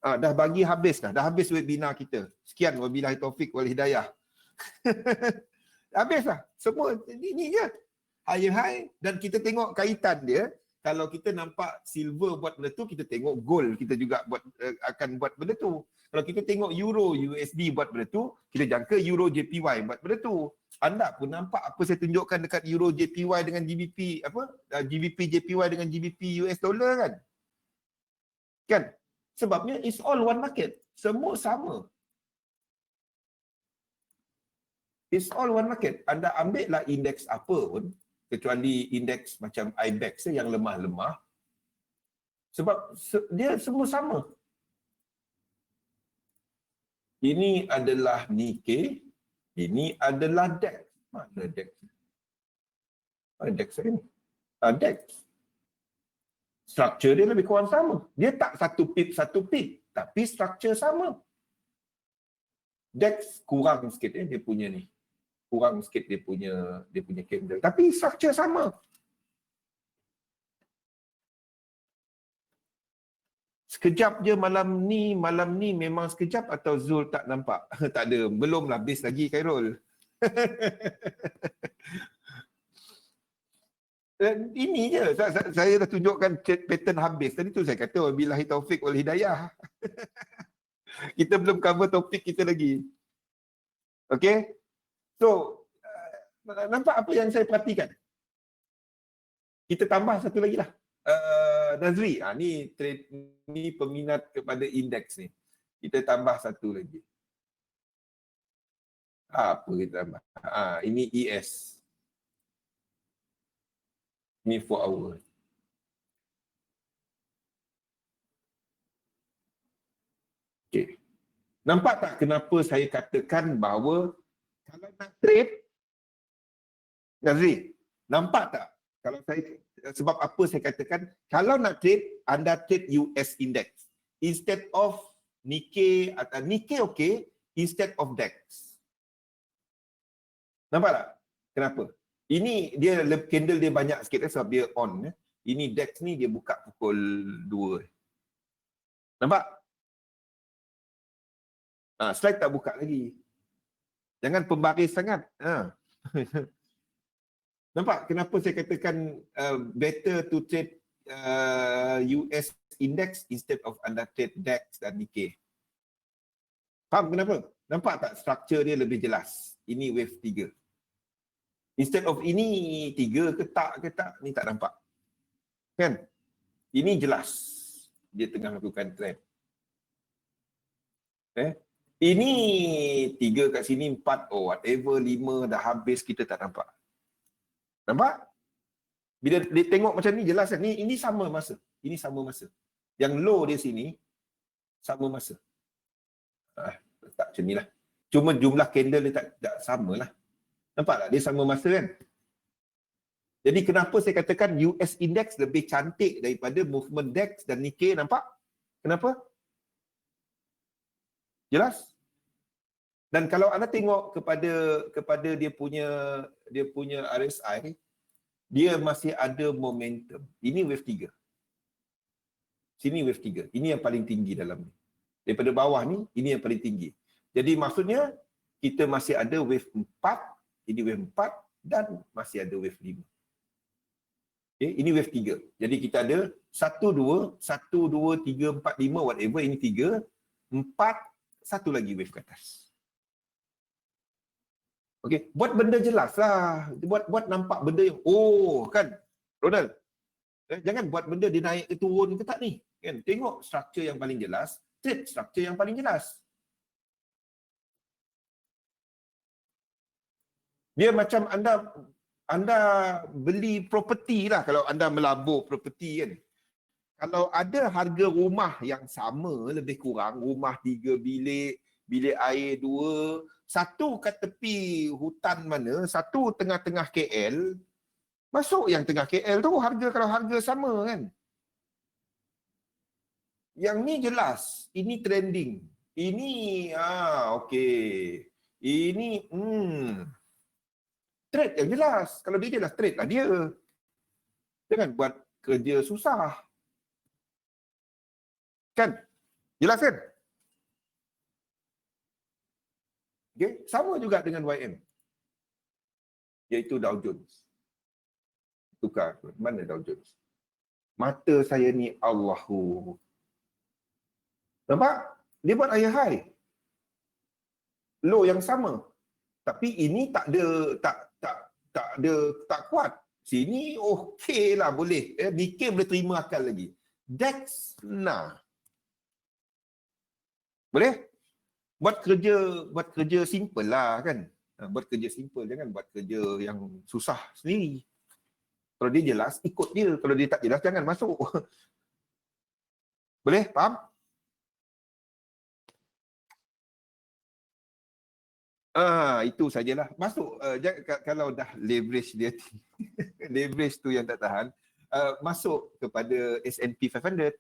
S1: Dah bagi habis dah. Dah habis webinar kita. Sekian, wabillahi taufik wal hidayah. Habis lah. Semua ini je. Higher high dan kita tengok kaitan dia. kalau kita nampak silver buat benda tu, kita tengok gold kita juga akan buat benda tu. Kalau kita tengok euro USD buat benda tu, kita jangka euro JPY buat benda tu. Anda pun nampak apa saya tunjukkan dekat euro JPY dengan GBP GBP JPY dengan GBP US dollar kan? Kan? Sebabnya it's all one market. Semua sama. It's all one market. Anda ambil lah indeks apa pun, kecuali indeks macam IBEX yang lemah-lemah. Sebab dia semua sama. Ini adalah Nikkei, ini adalah DEX. Mana DEX? Mana DEX ini? DEX. Struktur dia lebih kurang sama. Dia tak satu pip, tapi struktur sama. DEX kurang sikit dia punya ni. Kurang sikit dia punya candle. Tapi struktur sama. Sekejap je malam ni memang sekejap atau Zul tak nampak? Tak ada, belum habis lagi Khairul. Ini je, saya dah tunjukkan pattern habis. Tadi tu saya kata, wabillahi taufik wal hidayah. Kita belum cover topik kita lagi. Okay? So, nampak apa yang saya perhatikan? Kita tambah satu lagi lah. Nazri, ni peminat kepada indeks ni. Kita tambah satu lagi. Apa kita tambah? Ini ES. Ini 4 hour. Okay. Nampak tak kenapa saya katakan bahawa kalau nak trade, Nazri, nampak tak? Kalau saya, sebab apa saya katakan, kalau nak trade, anda trade US Index instead of Nikkei atau Nikkei okay, instead of DEX. Nampak tak? Kenapa? Ini dia candle dia banyak sikit sebab dia on. Ini DEX ni dia buka pukul 2. Nampak? Slide tak buka lagi. Jangan pembaris sangat. Nampak kenapa saya katakan better to trade US index instead of anda trade DEX dan Nikkei. Faham kenapa? Nampak tak struktur dia lebih jelas. Ini wave 3. Instead of ini 3 ke tak, ni tak nampak. Kan? Ini jelas. Dia tengah lakukan trend. Ini 3 kat sini, 4, whatever, 5 dah habis, kita tak nampak. Nampak? Bila dia tengok macam ni jelas kan? Ini sama masa. Ini sama masa. Yang low dia sini sama masa. Tak macam ni lah. Cuma jumlah candle dia tak sama lah. Nampak tak? Dia sama masa kan? Jadi kenapa saya katakan US Index lebih cantik daripada movement DEX dan Nikkei, nampak? Kenapa? Jelas? Dan kalau anda tengok kepada dia punya RSI, dia masih ada momentum. Ini wave 3. Sini wave 3. Ini yang paling tinggi dalam ni. Daripada bawah ni, ini yang paling tinggi. Jadi maksudnya, kita masih ada wave 4, ini wave 4 dan masih ada wave 5. Okay, ini wave 3. Jadi kita ada 1, 2, 3, 4, 5, whatever. Ini 3, 4, satu lagi wave ke atas. Okey, buat benda jelas lah. Buat nampak benda yang, kan, Ronald. Jangan buat benda dia naik ke turun ke tak ni. Kan? Tengok struktur yang paling jelas, trade struktur yang paling jelas. Dia macam anda beli property lah, kalau anda melabur property kan. Kalau ada harga rumah yang sama lebih kurang, rumah 3 bilik, bilik air 2, satu kat tepi hutan mana, satu tengah-tengah KL, masuk yang tengah KL tu kalau harga sama kan. Yang ni jelas, ini trending. Ini okey. Ini trade yang jelas. Kalau dia jelas, trade lah dia. Jangan buat kerja susah. Kan? Jelas kan? Okay. Sama juga dengan YM. Iaitu Dow Jones. Tukar. Mana Dow Jones? Mata saya ni Allahu. Nampak? Dia buat ayat hai. Law yang sama. Tapi ini tak ada, tak ada, tak kuat. Sini okey lah boleh. Bikin boleh terima akal lagi. That's nah. Boleh? Buat kerja simple lah kan. Buat kerja simple, jangan buat kerja yang susah sendiri. Kalau dia jelas, ikut dia. Kalau dia tak jelas, jangan masuk. Boleh? Faham? Itu sajalah. Masuk. Kalau dah leverage dia, leverage tu yang tak tahan, masuk kepada S&P 500.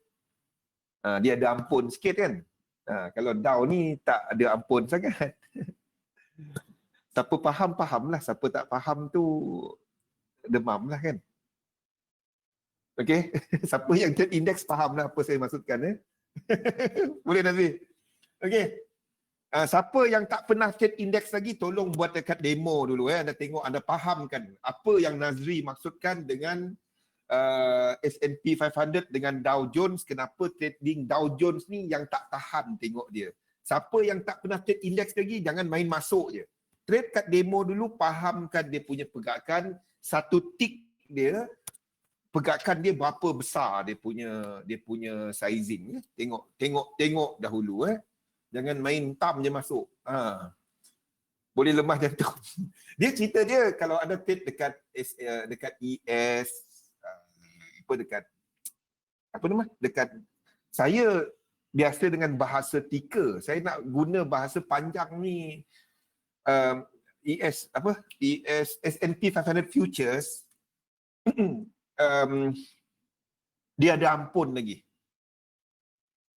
S1: Dia ada ampun sikit kan. Kalau Dow ni tak ada ampun sangat. Siapa faham lah. Siapa tak faham tu demam lah kan. Okey. Siapa yang trade index faham lah apa saya maksudkan. Boleh Nazri? Okey. Siapa yang tak pernah trade index lagi, tolong buat dekat demo dulu. Anda tengok, anda fahamkan apa yang Nazri maksudkan dengan S&P 500 dengan Dow Jones. Kenapa trading Dow Jones ni yang tak tahan tengok dia. Siapa yang tak pernah trade index lagi, jangan main masuk je. Trade kat demo dulu, fahamkan dia punya pergerakan. Satu tick dia, pergerakan dia berapa besar dia punya sizing. Tengok dahulu. Jangan main tam je masuk. Boleh lemah jantung. Dia cerita dia kalau ada trade dekat ES, dekat saya biasa dengan bahasa tika. Saya nak guna bahasa panjang ni. ES S&P 500 futures dia ada ampun lagi.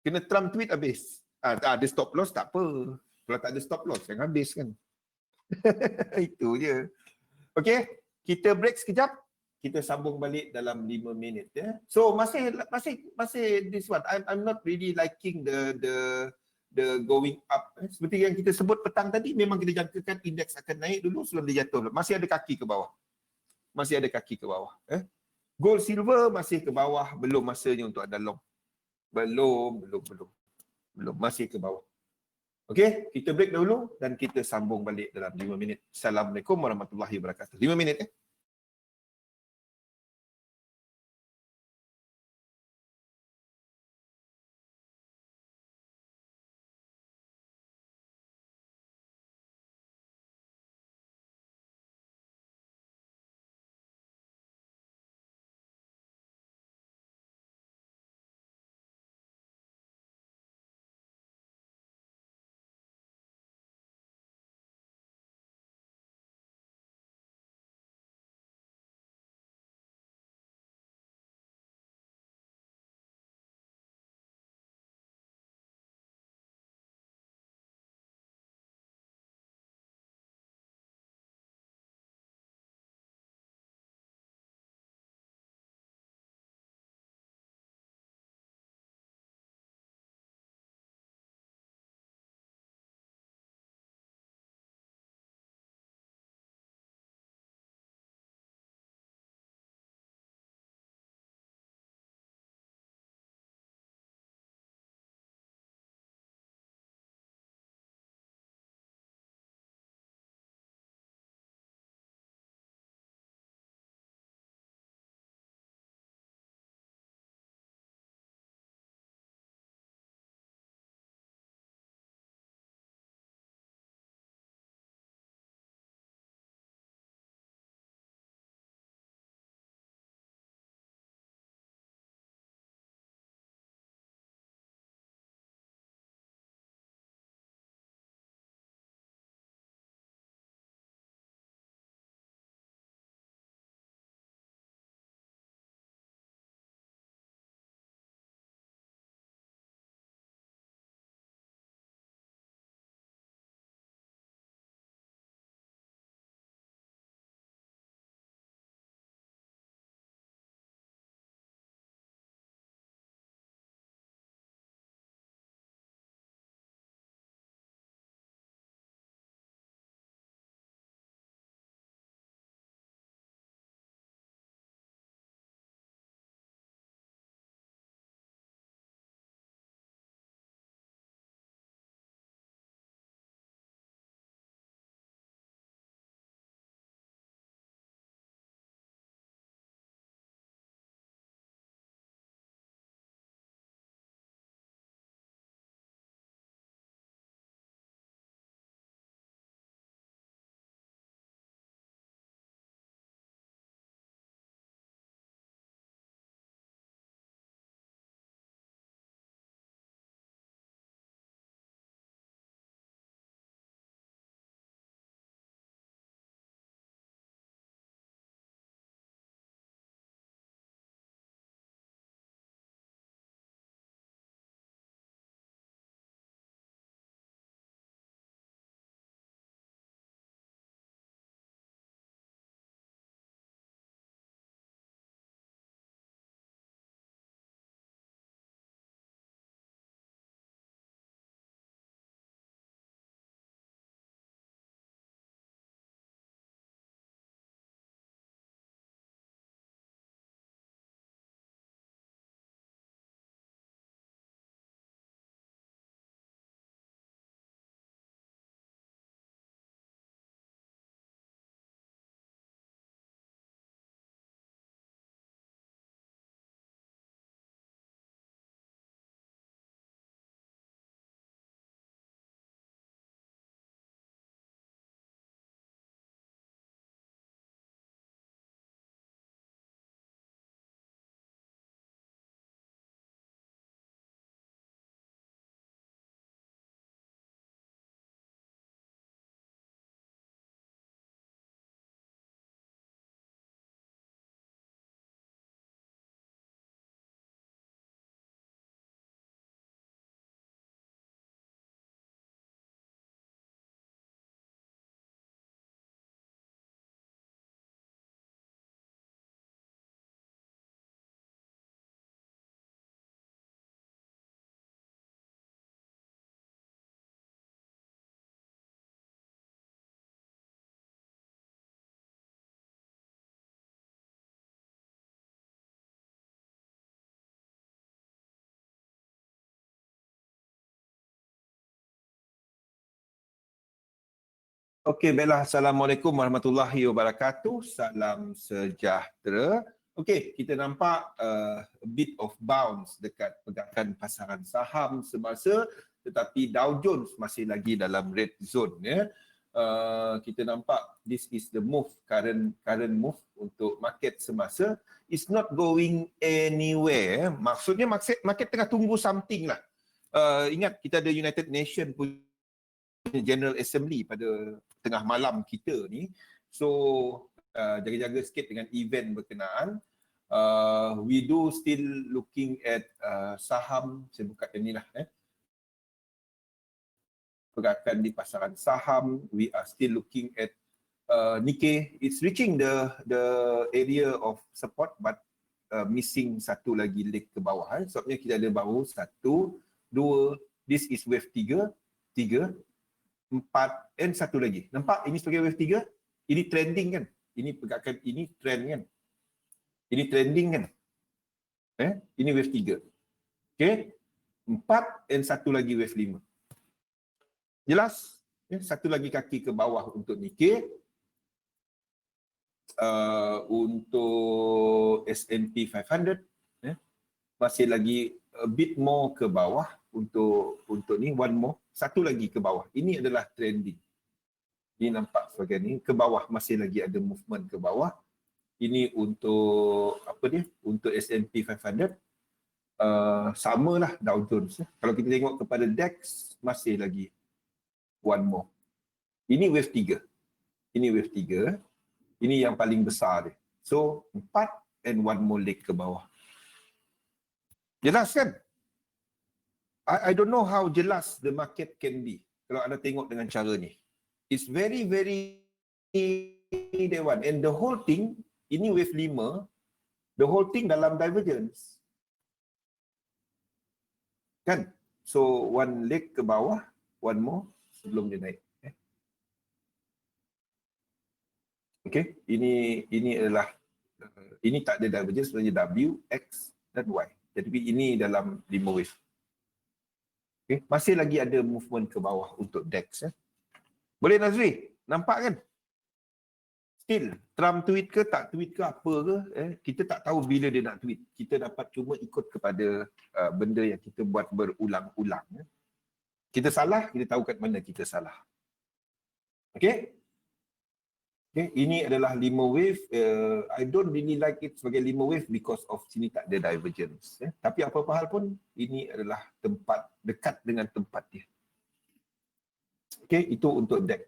S1: Kena Trump tweet habis. Ada stop loss tak apa. Kalau tak ada stop loss yang habis kan. Itu je. Okey, kita break sekejap. Kita sambung balik dalam 5 minit ya. So masih this one. I'm not really liking the going up. Seperti yang kita sebut petang tadi, memang kita jangkakan indeks akan naik dulu sebelum dia jatuh. Masih ada kaki ke bawah. Gold silver masih ke bawah, belum masanya untuk ada long. Belum, masih ke bawah. Okey, kita break dahulu dan kita sambung balik dalam 5 minit. Assalamualaikum warahmatullahi wabarakatuh. 5 minit Okey, baiklah. Assalamualaikum warahmatullahi wabarakatuh. Salam sejahtera. Okey, kita nampak a bit of bounce dekat pergerakan pasaran saham semasa, tetapi Dow Jones masih lagi dalam red zone ya. Kita nampak this is the move, current move untuk market semasa. It's not going anywhere. Maksudnya market tengah tunggu something lah. Ingat kita ada United Nations General Assembly pada tengah malam kita ni. So jaga-jaga sikit dengan event berkenaan. We do still looking at saham, saya buka yang ni lah. Pergerakan di pasaran saham, we are still looking at Nikkei. It's reaching the area of support but missing satu lagi leg ke bawah. Sebabnya kita ada baru 1, 2, this is wave 3, 4 and satu lagi. Nampak ini sebagai wave 3? Ini trending kan? Ini pergerakan, ini trend kan? Ini trending kan? Ini wave 3. Okay? 4 and satu lagi wave 5. Jelas? Satu lagi kaki ke bawah untuk Nikkei. Untuk S&P 500 masih lagi a bit more ke bawah untuk ni, one more, satu lagi ke bawah. Ini adalah trending. Ini nampak sebagai ni, ke bawah masih lagi ada movement ke bawah. Ini untuk apa dia? Untuk S&P 500 samalah Dow Jones. Kalau kita tengok kepada DAX masih lagi one more. Ini wave 3. Ini wave 3. Ini yang paling besar dia. So 4 and one more leg ke bawah. Jelas kan? I don't know how jelas the market can be kalau anda tengok dengan cara ni. It's very, very day one. And the whole thing, ini wave 5, the whole thing dalam divergence. Kan? So one leg ke bawah, one more sebelum dia naik. Okay, ini adalah, ini tak ada divergence, sebenarnya W, X dan Y. Jadi ini dalam 5 wave. Okay. Masih lagi ada movement ke bawah untuk DAX. Boleh Nazri? Nampak kan? Still, Trump tweet ke tak tweet ke apa ke, kita tak tahu bila dia nak tweet. Kita dapat cuma ikut kepada benda yang kita buat berulang-ulang. Kita salah, kita tahu kat mana kita salah. Okay? Okay, ini adalah 5 wave. I don't really like it sebagai 5 wave because of sini tak ada divergence. Tapi apa-apa hal pun, ini adalah tempat dekat dengan tempat dia. Okay, itu untuk DAX.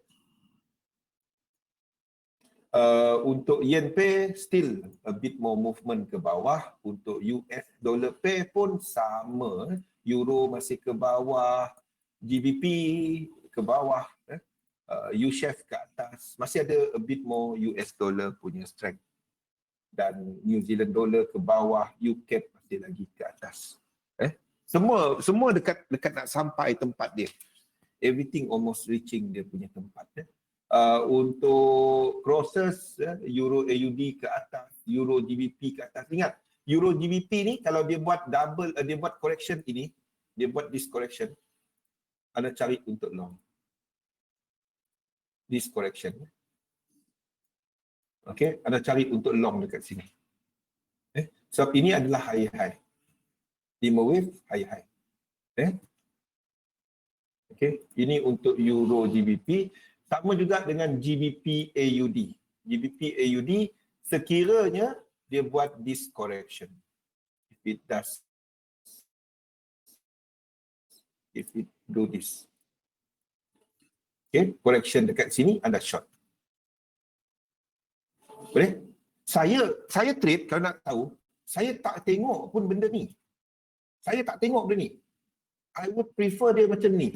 S1: Untuk yen pair, still a bit more movement ke bawah. Untuk US dollar pair pun sama. Euro masih ke bawah. GBP ke bawah. U-Shave ke atas, masih ada a bit more US dollar punya strength. Dan New Zealand dollar ke bawah, UK masih lagi ke atas. Semua dekat nak sampai tempat dia. Everything almost reaching dia punya tempat. Untuk crosses, Euro AUD ke atas, Euro GBP ke atas. Ingat, Euro GBP ni kalau dia buat double, dia buat correction ini, dia buat this correction, anda cari untuk long. This correction. Okay, anda cari untuk long dekat sini. Sebab ini adalah high-high. 5 wave, high-high. Okay, ini untuk Euro GBP. Sama juga dengan GBP AUD. GBP AUD sekiranya dia buat this correction. If it does. If it do this. Okay, correction dekat sini anda short. Boleh? Saya trade kalau nak tahu, saya tak tengok pun benda ni. Saya tak tengok benda ni. I would prefer dia macam ni.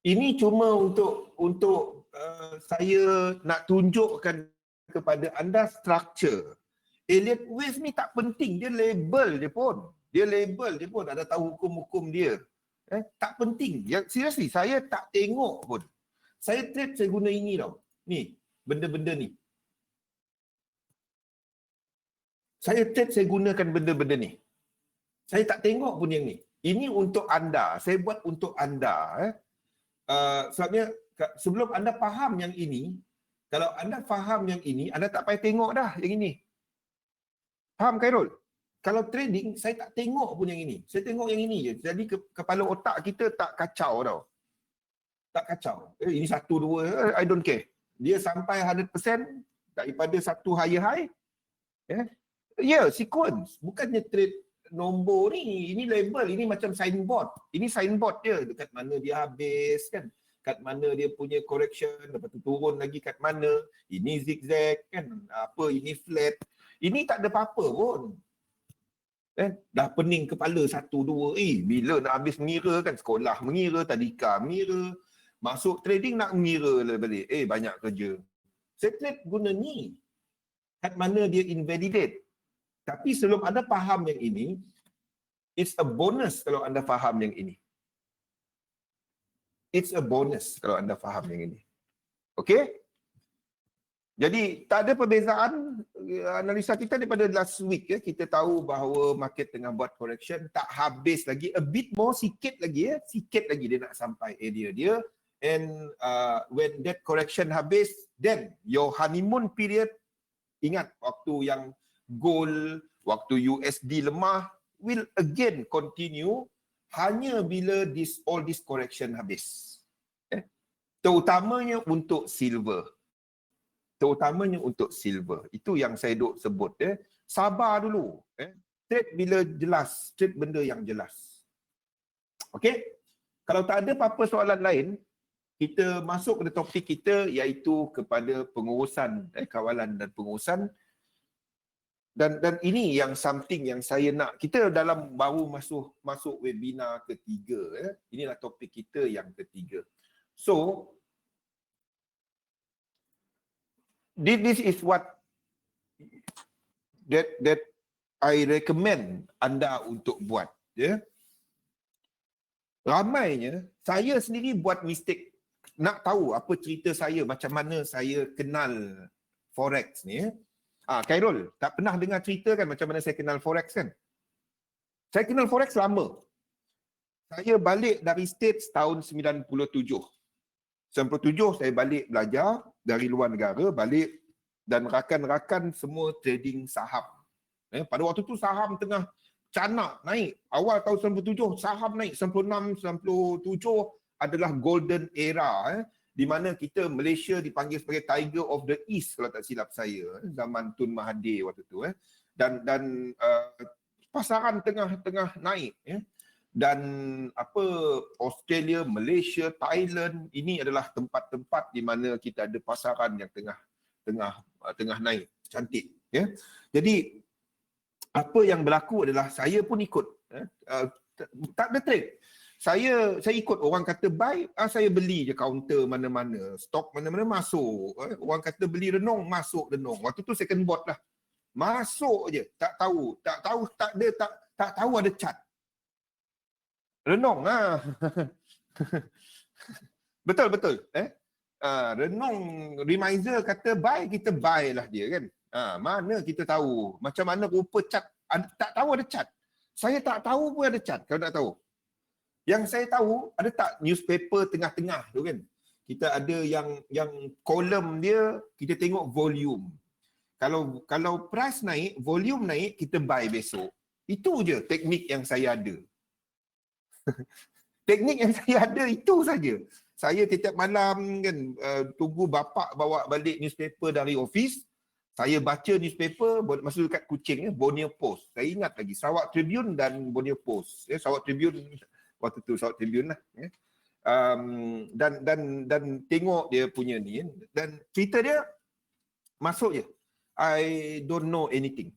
S1: Ini cuma untuk saya nak tunjukkan kepada anda structure. Elliott wave ni tak penting, dia label je pun. Dia label je pun, ada tahu hukum-hukum dia. Tak penting. Yang seriously, saya tak tengok pun. Saya trade, saya guna ini tau. Ni, benda-benda ni. Saya trade, saya gunakan benda-benda ni. Saya tak tengok pun yang ni. Ini untuk anda. Saya buat untuk anda. Sebabnya sebelum anda faham yang ini, kalau anda faham yang ini, anda tak payah tengok dah yang ini. Faham Khairul? Kalau trading, saya tak tengok pun yang ini. Saya tengok yang ini je. Jadi kepala otak kita tak kacau tau. Tak kacau. Ini 1, 2, I don't care. Dia sampai 100% daripada satu higher high. Sequence. Bukannya trade nombor ni. Ini label. Ini macam signboard. Ini signboard je. Dekat mana dia habis kan. Kat mana dia punya correction. Lepas tu turun lagi kat mana. Ini zigzag kan. Apa ini flat. Ini tak ada apa-apa pun. Dah pening kepala 1, 2. Bila nak habis mengira kan. Sekolah mengira. Tadika mengira. Masuk trading nak mengira balik. Banyak kerja. Saya trade guna ni. Kat mana dia invalidate. Tapi sebelum anda faham yang ini, it's a bonus kalau anda faham yang ini. It's a bonus kalau anda faham yang ini. Okay? Jadi tak ada perbezaan analisa kita daripada last week. Kita tahu bahawa market tengah buat correction, tak habis lagi, a bit more, sikit lagi dia nak sampai area dia. And when that correction habis, then your honeymoon period, ingat waktu yang gold, waktu USD lemah, will again continue hanya bila all this correction habis. Terutamanya untuk silver. Itu yang saya duk sebut. Sabar dulu. Trade bila jelas. Trade benda yang jelas. Okay? Kalau tak ada apa-apa soalan lain, kita masuk ke topik kita iaitu kepada pengurusan, kawalan dan pengurusan. Dan ini yang something yang saya nak. Kita baru masuk webinar ketiga. Inilah topik kita yang ketiga. So, this is what that I recommend anda untuk buat. Ramainya, saya sendiri buat mistake. Nak tahu apa cerita saya, macam mana saya kenal Forex ni. Khairul, tak pernah dengar cerita kan macam mana saya kenal Forex kan? Saya kenal Forex lama. Saya balik dari States tahun 97. 97 saya balik belajar dari luar negara, balik dan rakan-rakan semua trading saham. Pada waktu tu saham tengah canak naik. Awal tahun 97 saham naik, 96, 97 adalah golden era. Di mana kita Malaysia dipanggil sebagai Tiger of the East kalau tak silap saya, zaman Tun Mahathir waktu tu. Dan pasaran tengah naik. Dan Australia, Malaysia, Thailand, ini adalah tempat-tempat di mana kita ada pasaran yang tengah naik cantik. Jadi apa yang berlaku adalah saya pun ikut. Tak ada trade. Saya ikut orang kata buy, saya beli je counter mana-mana, stok mana-mana masuk. Orang kata beli renong, masuk renong. Waktu tu second bot lah. Masuk je, tak tahu ada chart. Renong lah. Betul. Renong reminder kata buy, kita buy lah dia kan. Mana kita tahu. Macam mana rupa chart. Tak tahu ada chart. Saya tak tahu pun ada chart kalau nak tahu. Yang saya tahu, ada tak newspaper tengah-tengah tu kan. Kita ada yang kolom dia, kita tengok volume. Kalau price naik, volume naik, kita buy besok. Itu je teknik yang saya ada. Teknik yang saya ada itu saja. Saya setiap malam kan tunggu bapak bawa balik newspaper dari office. Saya baca newspaper masa dekat Kuching, Borneo Post. Saya ingat lagi Sarawak Tribune dan Borneo Post. Sarawak Tribune waktu tu Sarawak Tribune lah. Dan tengok dia punya ni dan cerita dia masuk je. I don't know anything.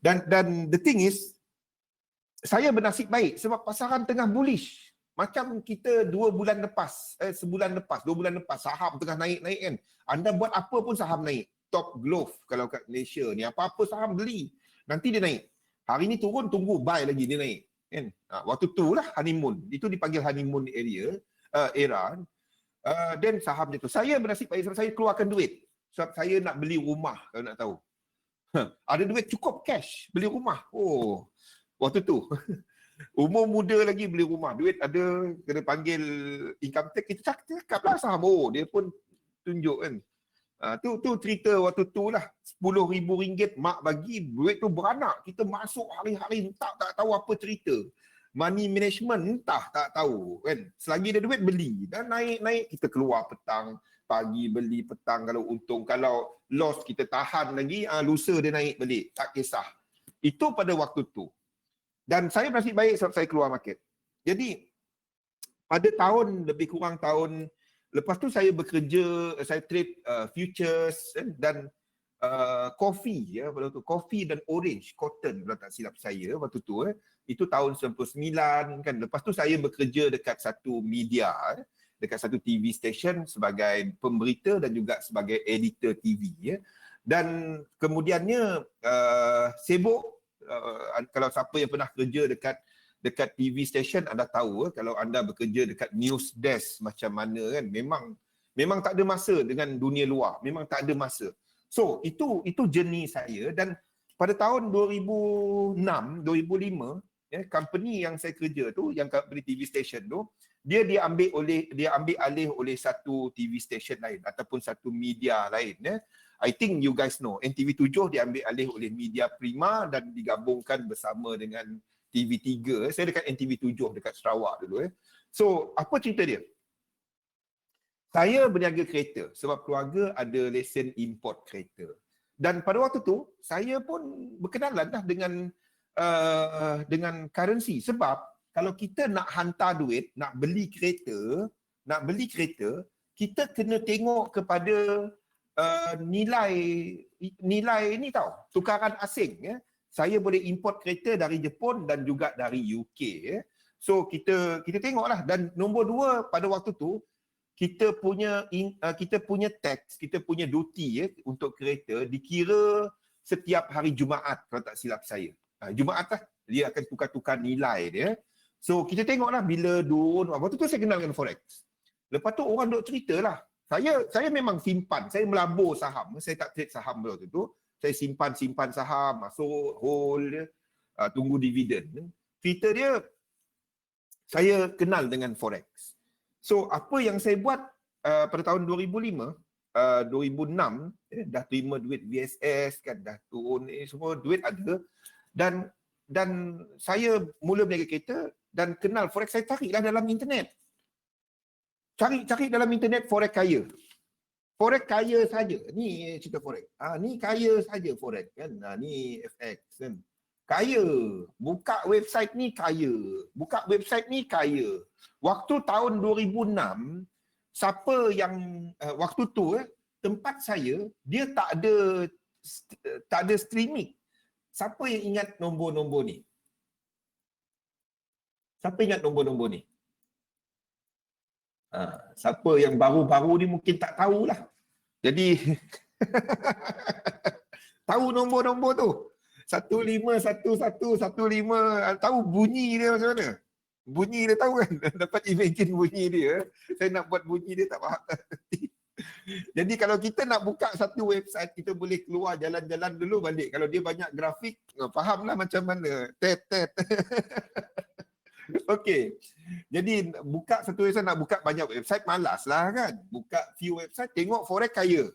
S1: Dan the thing is, saya bernasib baik sebab pasaran tengah bullish. Macam kita 2 bulan lepas, sebulan lepas, 2 bulan lepas, saham tengah naik kan. Anda buat apa pun saham naik. Top Glove kalau kat Malaysia ni, apa-apa saham beli. Nanti dia naik. Hari ni turun, tunggu buy lagi dia naik. Kan? Waktu tu lah honeymoon. Itu dipanggil honeymoon era. Then saham dia tu. Saya bernasib baik sebab saya keluarkan duit. Sebab saya nak beli rumah kalau nak tahu. Ada duit cukup cash beli rumah. Waktu tu. Umur muda lagi beli rumah, duit ada, kena panggil income tax, kita cakap lah saham. Oh, dia pun tunjuk kan. Tu cerita waktu tu lah. RM10,000 mak bagi, duit tu beranak. Kita masuk hari-hari, tak tahu apa cerita. Money management entah tak tahu kan. Selagi ada duit beli, dan naik-naik kita keluar petang, pagi beli, petang kalau untung. Kalau loss kita tahan lagi, lusa dia naik balik, tak kisah. Itu pada waktu tu. Dan saya nasib baik sebab saya keluar market. Jadi pada tahun lebih kurang tahun lepas tu saya bekerja, saya trade futures dan coffee ya, pada waktu coffee dan orange cotton kalau tak silap saya waktu tu itu tahun 99 kan. Lepas tu saya bekerja dekat satu media dekat satu TV station sebagai pemberita dan juga sebagai editor TV ya. Dan kemudiannya sibuk, kalau siapa yang pernah kerja dekat TV station anda tahu kalau anda bekerja dekat news desk macam mana kan, memang tak ada masa dengan dunia luar, memang tak ada masa. So itu journey saya. Dan pada tahun 2006 2005 ya, company yang saya kerja tu, yang company TV station tu, dia ambil alih oleh satu TV station lain ataupun satu media lain ya. I think you guys know NTV7 diambil alih oleh Media Prima dan digabungkan bersama dengan TV3. Saya dekat NTV7 dekat Sarawak dulu. So, apa cerita dia? Saya berniaga kereta sebab keluarga ada lesen import kereta. Dan pada waktu tu, saya pun berkenalan dah dengan currency. Sebab kalau kita nak hantar duit, nak beli kereta, kita kena tengok kepada nilai ni tau, tukaran asing ya. Saya boleh import kereta dari Jepun dan juga dari UK ya. So kita tengoklah. Dan nombor dua pada waktu tu kita punya tax, kita punya duty ya untuk kereta dikira setiap hari Jumaat kalau tak silap saya. Jumaat lah dia akan tukar-tukar nilai dia. So kita tengoklah bila turun. Waktu tu saya kenal dengan forex. Lepas tu orang duk ceritalah. Saya memang simpan, saya melabur saham. Saya tak trade saham waktu tu. Saya simpan saham, masuk, hold, tunggu dividen. Cerita dia, saya kenal dengan forex. So, apa yang saya buat pada tahun 2005, 2006, dah terima duit VSS, kan, dah turun, semua duit ada. Dan saya mula berniaga kereta dan kenal forex, saya carilah dalam internet. Cari dalam internet forex kaya. Forex kaya saja. Ni cerita forex. Ni kaya saja forex kan. Ni FX kan. Kaya. Buka website ni kaya. Waktu tahun 2006, siapa yang waktu tu tempat saya dia tak ada streaming. Siapa yang ingat nombor-nombor ni? Siapa yang baru-baru ni mungkin tak tahulah. Jadi tahu nombor-nombor tu. 151115, tahu bunyi dia macam mana? Bunyi dia tahu kan? Dapat imagine bunyi dia. Saya nak buat bunyi dia tak faham. Jadi kalau kita nak buka satu website, kita boleh keluar jalan-jalan dulu balik. Kalau dia banyak grafik, fahamlah macam mana. Tet. Okey. Jadi buka satu website, nak buka banyak website malas lah kan. Buka few website, tengok forex kaya.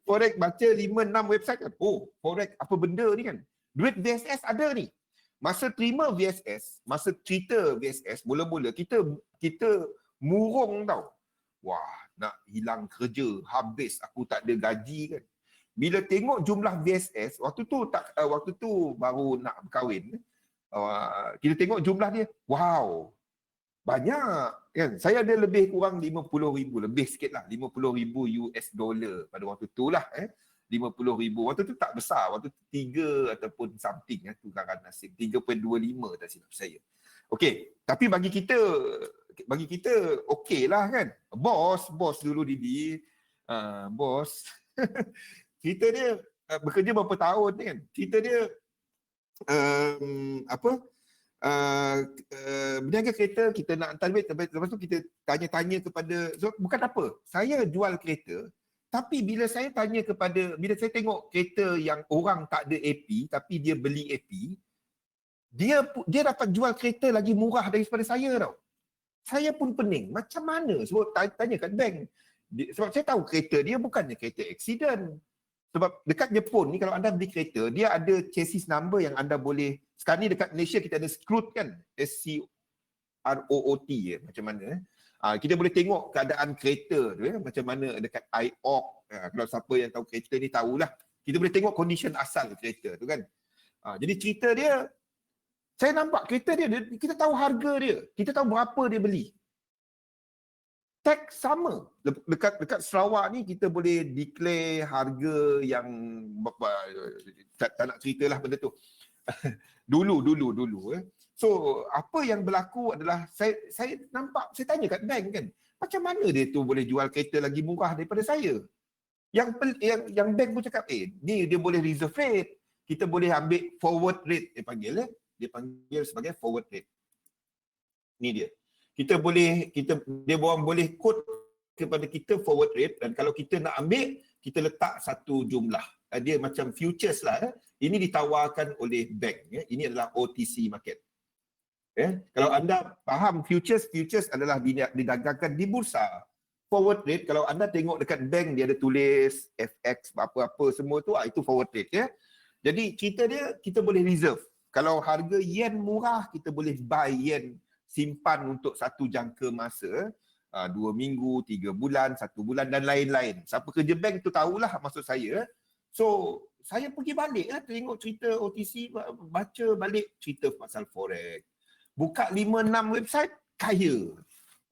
S1: Forex baca 5-6 website kan. Oh, forex apa benda ni kan. Duit VSS ada ni. Masa terima VSS, masa cerita VSS, mula-mula kita murung tau. Wah, nak hilang kerja, habis aku tak ada gaji kan. Bila tengok jumlah VSS, waktu tu baru nak berkahwin. Kita tengok jumlah dia, wow, banyak kan. Saya ada lebih kurang 50,000, lebih sikit lah, 50,000 US dollar pada waktu tu lah. 50,000, waktu tu tak besar, waktu tu 3 ataupun something tukaran asing, 3.25 tak silap saya. Okey, tapi bagi kita okey lah kan. Bos dulu Didi, bos. Cerita dia bekerja berapa tahun kan. Cerita dia berniaga kereta, kita nak hantar duit, lepas tu kita tanya-tanya kepada, bukan apa, saya jual kereta, tapi bila saya tengok kereta yang orang tak ada AP tapi dia beli AP, dia dapat jual kereta lagi murah daripada saya tau. Saya pun pening. Macam mana? Sebab tanya kat bank. Sebab saya tahu kereta dia bukannya kereta accident. Sebab dekat Jepun ni kalau anda beli kereta, dia ada chassis number yang anda boleh, sekarang ni dekat Malaysia kita ada SCROOT kan? SCROOT macam mana. Kita boleh tengok keadaan kereta tu macam mana dekat IOC. Kalau siapa yang tahu kereta ni tahulah. Kita boleh tengok condition asal kereta tu kan. Jadi cerita dia, saya nampak kereta dia, kita tahu harga dia. Kita tahu berapa dia beli. Tax sama. Dekat Sarawak ni kita boleh declare harga yang tak nak ceritalah benda tu. dulu. So, apa yang berlaku adalah saya nampak, saya tanya kat bank kan, macam mana dia tu boleh jual kereta lagi murah daripada saya? Yang bank pun cakap, ni dia boleh reserve rate. Kita boleh ambil forward rate dia panggil. Dia panggil sebagai forward rate. Ni dia. Dia orang boleh quote kepada kita forward rate, dan kalau kita nak ambil, kita letak satu jumlah. Dia macam futures lah. Ini ditawarkan oleh bank. Ini adalah OTC market. Kalau anda faham futures adalah didagangkan di bursa. Forward rate, kalau anda tengok dekat bank, dia ada tulis FX, apa-apa semua tu, itu forward rate. Jadi cerita dia, kita boleh reserve. Kalau harga yen murah, kita boleh buy yen, simpan untuk satu jangka masa, 2 minggu, 3 bulan, 1 bulan dan lain-lain. Siapa kerja bank tu tahulah maksud saya. So, saya pergi balik tengok cerita OTC, baca balik cerita pasal forex. Buka 5-6 website, kaya.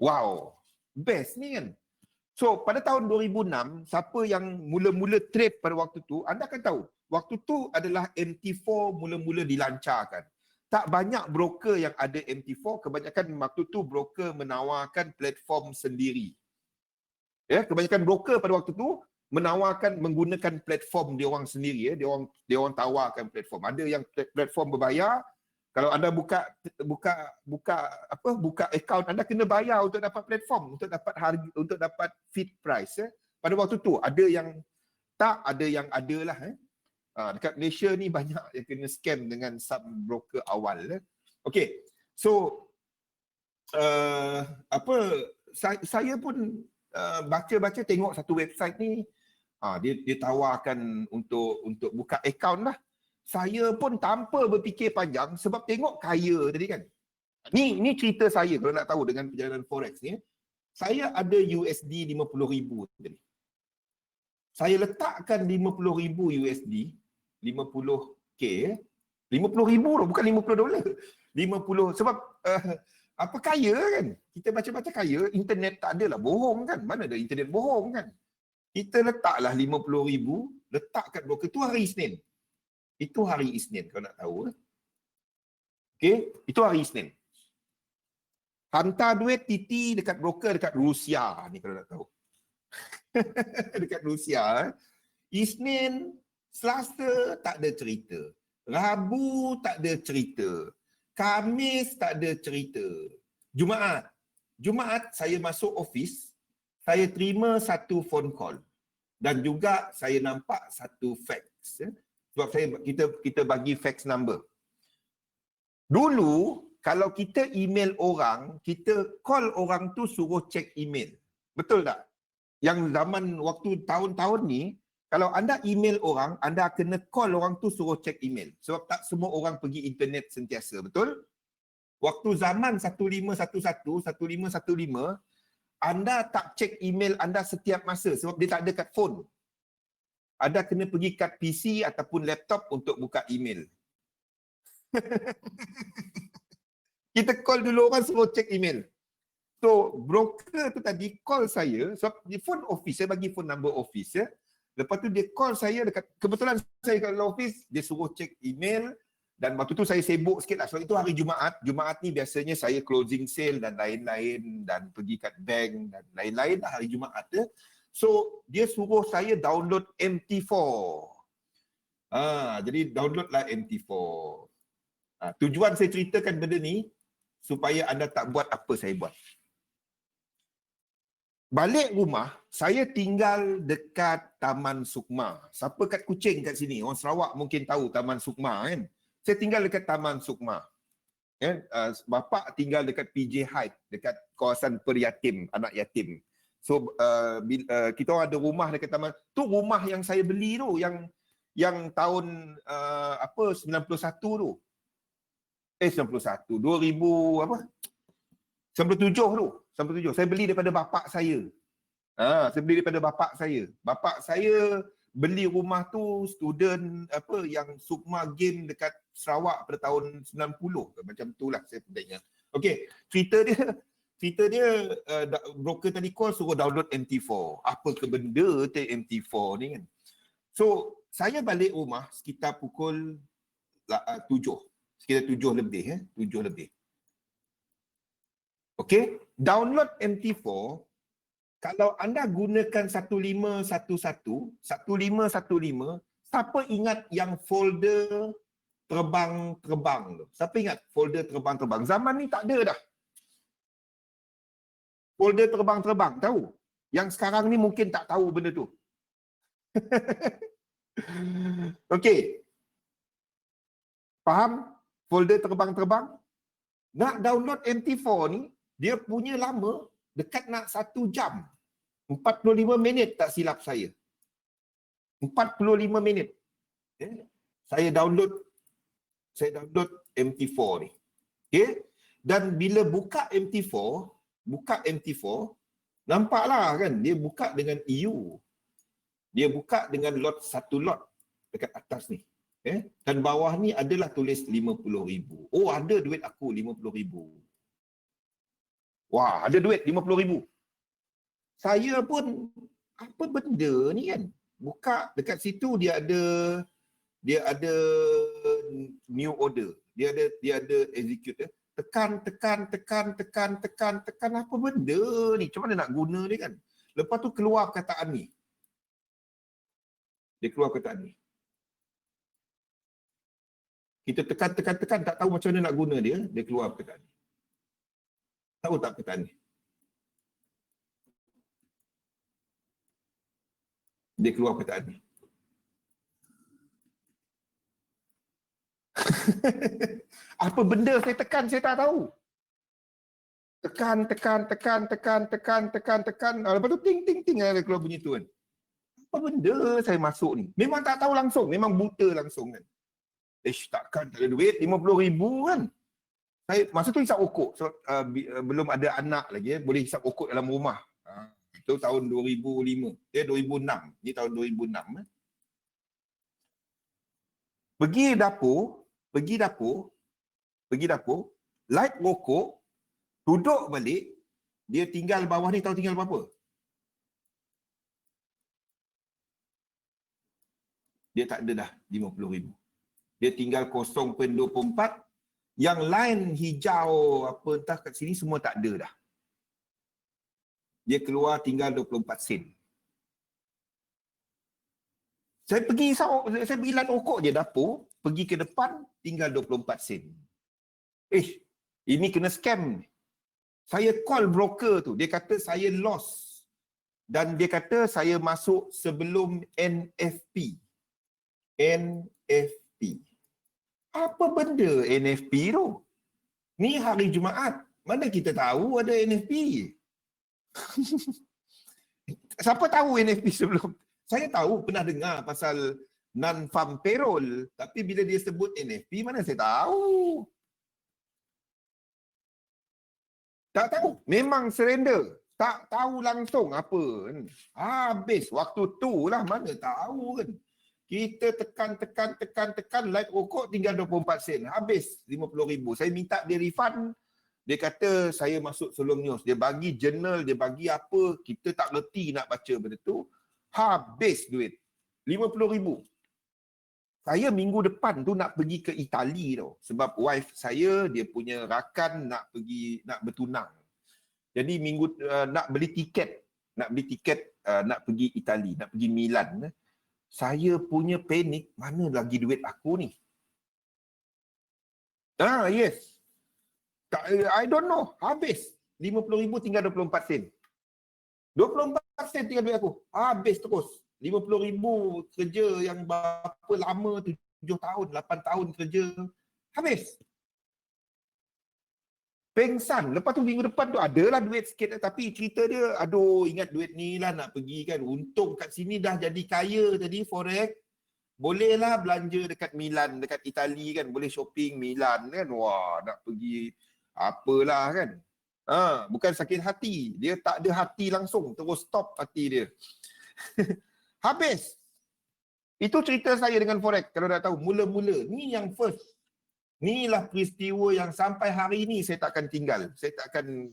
S1: Wow, best ni kan. So, pada tahun 2006, siapa yang mula-mula trade pada waktu tu, anda akan tahu, waktu tu adalah MT4 mula-mula dilancarkan. Tak banyak broker yang ada MT4, kebanyakan waktu tu broker menawarkan platform sendiri. Kebanyakan broker pada waktu tu menggunakan platform dia orang sendiri. Dia orang tawarkan platform. Ada yang platform berbayar. Kalau anda buka account, anda kena bayar untuk dapat platform, untuk dapat harga, untuk dapat feed price. Pada waktu tu ada yang tak, ada yang adalah. Dekat Malaysia ni banyak yang kena scam dengan sub broker awal. Okey. So saya pun baca-baca tengok satu website ni, dia tawarkan untuk buka account lah. Saya pun tanpa berfikir panjang, sebab tengok kaya tadi kan. Ni cerita saya kalau nak tahu dengan perjalanan forex ni. Saya ada USD 50,000 tadi. Saya letakkan 50,000 USD, 50K, 50,000 tu bukan $50. 50 sebab apa kaya kan? Kita baca-baca kaya, internet tak adalah bohong kan? Mana ada internet bohong kan? Kita letaklah 50,000, letak kat broker tu hari Isnin. Itu hari Isnin kalau nak tahu. Okey, itu hari Isnin. Hantar duit TT dekat broker dekat Rusia ni kalau nak tahu. Dekat Rusia. Isnin, Selasa tak ada cerita. Rabu tak ada cerita. Khamis tak ada cerita. Jumaat saya masuk office, saya terima satu phone call dan juga saya nampak satu fax. Sebab kita bagi fax number. Dulu kalau kita email orang, kita call orang tu suruh check email. Betul tak? Yang zaman waktu tahun-tahun ni, kalau anda email orang, anda kena call orang tu suruh check email. Sebab tak semua orang pergi internet sentiasa, betul? Waktu zaman 1511, 1515, anda tak check email anda setiap masa sebab dia tak ada kat phone. Anda kena pergi kat PC ataupun laptop untuk buka email. Kita call dulu orang suruh check email. So, broker tu tadi call saya, sebab di phone office, saya bagi phone number office. Lepas tu dia call saya dekat, kebetulan saya kat office, dia suruh check email. Dan waktu tu saya sibuk sikit lah. Sebab itu hari Jumaat. Jumaat ni biasanya saya closing sale dan lain-lain. Dan pergi kat bank dan lain-lain lah hari Jumaat. So, dia suruh saya download MT4. Jadi download lah MT4. Tujuan saya ceritakan benda ni, supaya anda tak buat apa saya buat. Balik rumah, saya tinggal dekat Taman Sukma. Siapa kat Kuching kat sini? Orang Sarawak mungkin tahu Taman Sukma kan? saya tinggal dekat Taman Sukma. Bapa tinggal dekat PJ Heights, dekat kawasan peryatim, anak yatim. So kita ada rumah dekat taman. Tu rumah yang saya beli tu, yang tahun 91 tu. 91, 2000 apa? 97 tu. 97. Saya beli daripada bapa saya. Saya beli daripada bapa saya. Bapa saya beli rumah tu student yang Sukma game dekat Sarawak pada tahun 90 macam itulah, saya tidak ingat. Okey, cerita dia broker tadi call suruh download MT4. Apa ke benda MT4 ni kan. So saya balik rumah sekitar pukul 7. Sekitar 7 lebih 7 lebih. Okey, download MT4. Kalau anda gunakan 1511, siapa ingat yang folder terbang-terbang tu? Siapa ingat folder terbang-terbang? Zaman ni tak ada dah. Folder terbang-terbang, tahu? Yang sekarang ni mungkin tak tahu benda tu. Okey. Faham? Folder terbang-terbang? Nak download MT4 ni, dia punya lama dekat nak 1 jam. 45 minit tak silap saya. 45 minit. Saya download MT4 ni. Okay? Dan bila buka MT4, nampaklah kan, dia buka dengan EU. Dia buka dengan satu lot dekat atas ni. Dan bawah ni adalah tulis 50,000. Oh, ada duit aku 50,000. Wah, ada duit 50,000. Saya pun, apa benda ni kan? Buka dekat situ dia ada new order. Dia ada execute. Tekan apa benda ni? Macam mana nak guna ni kan? Lepas tu keluar perkataan ni. Dia keluar perkataan ni. Kita tekan tak tahu macam mana nak guna dia, dia keluar perkataan ni. Tahu tak perkataan ni? Dia keluar perkataan ni. Apa benda saya tekan, saya tak tahu. Tekan. Lepas tu ting, ada keluar bunyi tu kan. Apa benda saya masuk ni? Memang tak tahu langsung, memang buta langsung kan. Takkan tak ada duit, 50,000 kan. Saya masa tu hisap okok. So, belum ada anak lagi, boleh hisap okok dalam rumah. Itu tahun 2005. 2006. Ni tahun 2006. Pergi dapur, light rokok, duduk balik, dia tinggal bawah ni, tahu tinggal berapa? Dia tak ada dah 50,000. Dia tinggal 0.24. Yang line hijau apa entah kat sini semua tak ada dah. Dia keluar tinggal 24 sen. Saya pergi light rokok je dapur, pergi ke depan tinggal 24 sen. Ini kena scam. Saya call broker tu, dia kata saya lost. Dan dia kata saya masuk sebelum NFP. Apa benda NFP tu? Ni hari Jumaat. Mana kita tahu ada NFP? Siapa tahu NFP sebelum? Saya tahu, pernah dengar pasal non-farm payroll. Tapi bila dia sebut NFP, mana saya tahu? Tak tahu. Memang surrender. Tak tahu langsung apa. Habis. Waktu tu lah, mana tahu kan. Kita tekan, light rokok tinggal 24 sen. Habis 50,000. Saya minta dia refund. Dia kata saya masuk Selom News. Dia bagi jurnal, dia bagi apa. Kita tak reti nak baca benda tu. Habis duit. 50,000. Saya minggu depan tu nak pergi ke Itali tau. Sebab wife saya, dia punya rakan nak bertunang. Jadi nak beli tiket. Nak pergi Itali. Nak pergi Milan. Saya punya panik, mana lagi duit aku ni? Yes. I don't know. Habis. 50,000 tinggal 24 sen. 24 sen tinggal duit aku. Habis terus. 50,000 kerja yang berapa lama tu 7 tahun, 8 tahun kerja, habis. Pengsan. Lepas tu minggu depan tu adalah duit sikit, tapi cerita dia, aduh ingat duit ni lah nak pergi kan. Untung kat sini dah jadi kaya tadi forex. Bolehlah belanja dekat Milan, dekat Itali kan. Boleh shopping Milan kan. Wah, nak pergi apalah kan. Bukan sakit hati. Dia tak ada hati langsung. Terus stop hati dia. Habis. Itu cerita saya dengan forex. Kalau dah tahu, mula-mula. Ni yang first. Inilah peristiwa yang sampai hari ini saya takkan tinggal. Saya takkan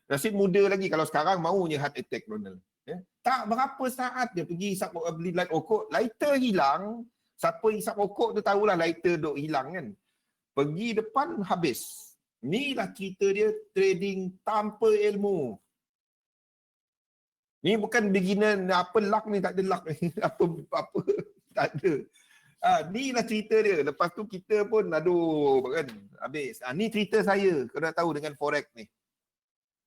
S1: nasib muda lagi. Kalau sekarang maunya heart attack, Ronald. Tak berapa saat dia pergi hisap beli light rokok, lighter hilang. Siapa hisap rokok tu tahulah lighter duk hilang kan. Pergi depan habis. Inilah cerita dia trading tanpa ilmu. Ni bukan beginner apa luck ni, tak ada luck ni. apa tak ada. Inilah cerita dia. Lepas tu kita pun aduh kan habis. Ni cerita saya kalau nak tahu dengan forex ni.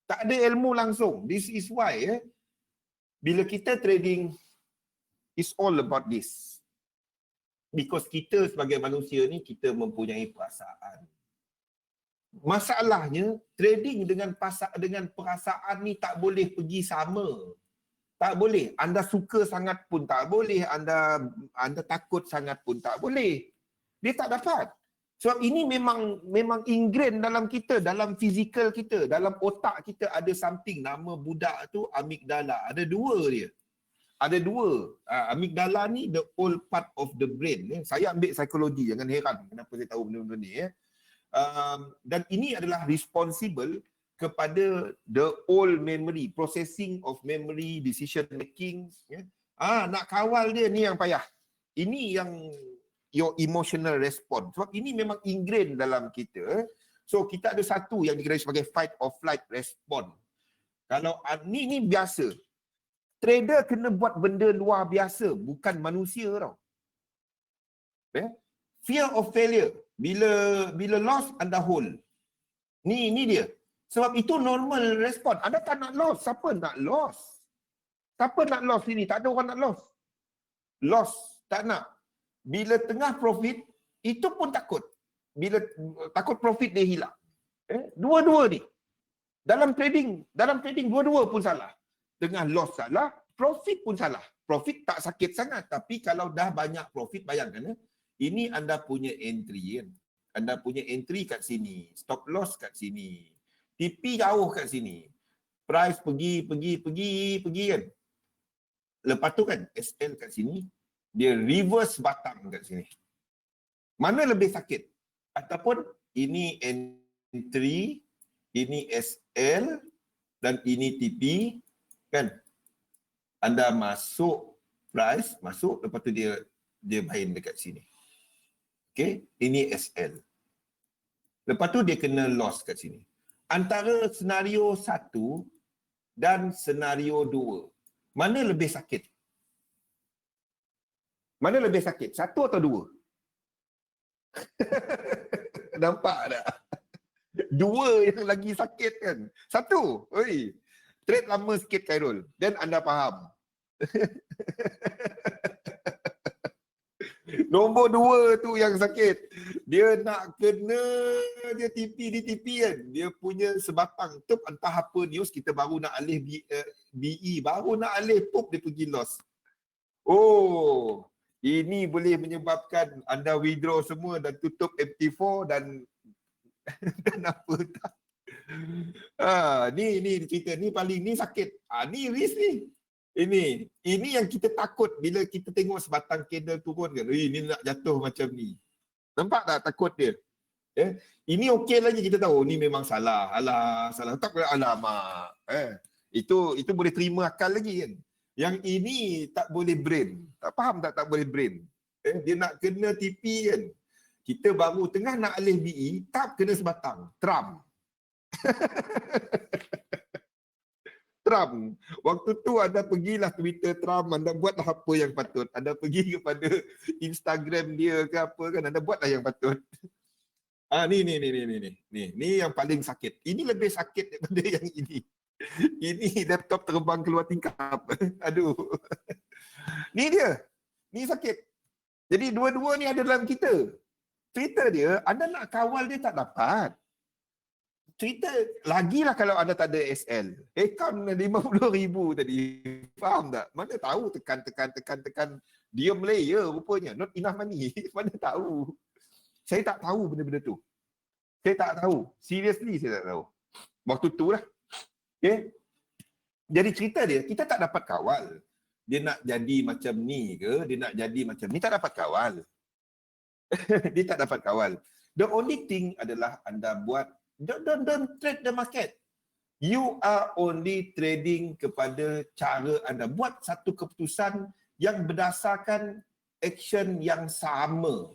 S1: Tak ada ilmu langsung. This is why bila kita trading is all about this. Because kita sebagai manusia ni kita mempunyai perasaan. Masalahnya trading dengan perasaan ni tak boleh pergi sama. Tak boleh. Anda suka sangat pun tak boleh. Anda takut sangat pun tak boleh. Dia tak dapat. Sebab ini memang ingrain dalam kita, dalam fizikal kita, dalam otak kita ada something. Nama budak tu amigdala. Ada dua dia. Ada dua. Amigdala ni the whole part of the brain. Saya ambil psikologi. Jangan heran kenapa saya tahu benda-benda ni. Dan ini adalah responsible kepada the old memory, processing of memory, decision making. Nak kawal dia ni yang payah. Ini yang your emotional response. Sebab ini memang ingrain dalam kita. So kita ada satu yang dikenali sebagai fight or flight response. Kalau ni biasa. Trader kena buat benda luar biasa, bukan manusia tau. Fear of failure. Bila loss, anda hold. Ni dia. Sebab itu normal respon. Anda tak nak loss. Siapa nak loss? Siapa nak loss sini? Tak ada orang nak loss. Loss. Tak nak. Bila tengah profit, itu pun takut. Bila takut profit dia hilang. Dua-dua ni. Dalam trading dua-dua pun salah. Tengah loss salah, profit pun salah. Profit tak sakit sangat. Tapi kalau dah banyak profit, bayangkan. Ini anda punya entry kan. Anda punya entry kat sini. Stop loss kat sini. TP jauh kat sini. Price pergi kan. Lepas tu kan SL kat sini, dia reverse batang kat sini. Mana lebih sakit? Ataupun ini entry, ini SL dan ini TP kan. Anda masuk price, masuk lepas tu dia main dekat sini. Okey, ini SL. Lepas tu dia kena loss kat sini. Antara senario 1 dan senario 2, mana lebih sakit? Mana lebih sakit? 1 atau 2? Nampak tak? 2 yang lagi sakit kan? 1, oi. Trade lama sikit Khairul. Dan anda faham. Nombor 2 tu yang sakit. Dia nak kena dia TP kan. Dia punya sebatang. Tu entah apa news, kita baru nak alih BE. Baru nak alih pop dia pergi loss. Oh, ini boleh menyebabkan anda withdraw semua dan tutup MT4 dan apa tak. Ni cerita ni paling ni sakit. Ni risk ni. Ini yang kita takut bila kita tengok sebatang candle turun kan. Ini nak jatuh macam ni. Nampak tak takut dia? Ini okey lagi kita tahu ni memang salah. Salah. Tak boleh alamak. Itu boleh terima akal lagi kan. Yang ini tak boleh brain. Tak faham tak boleh brain. Dia nak kena TP kan. Kita baru tengah nak alih BE, tak kena sebatang. Trump. Trump. Waktu tu anda pergilah Twitter Trump, anda buatlah apa yang patut. Anda pergi kepada Instagram dia ke apa kan, anda buatlah yang patut. Ni yang paling sakit. Ini lebih sakit daripada yang ini. Ini laptop terbang keluar tingkap. Aduh. Ni dia. Ni sakit. Jadi dua-dua ni ada dalam kita. Cerita dia, anda nak kawal dia tak dapat. Cerita, lagilah kalau anda tak ada SL. Account 50,000 tadi. Faham tak? Mana tahu tekan. Dia Malaysia rupanya. Not enough money. Mana tahu. Saya tak tahu benda-benda tu. Saya tak tahu. Seriously saya tak tahu. Waktu tu lah. Okay. Jadi cerita dia, kita tak dapat kawal. Dia nak jadi macam ni ke, dia nak jadi macam ni, tak dapat kawal. Dia tak dapat kawal. The only thing adalah anda buat, don't trade the market. You are only trading kepada cara anda buat satu keputusan yang berdasarkan action yang sama.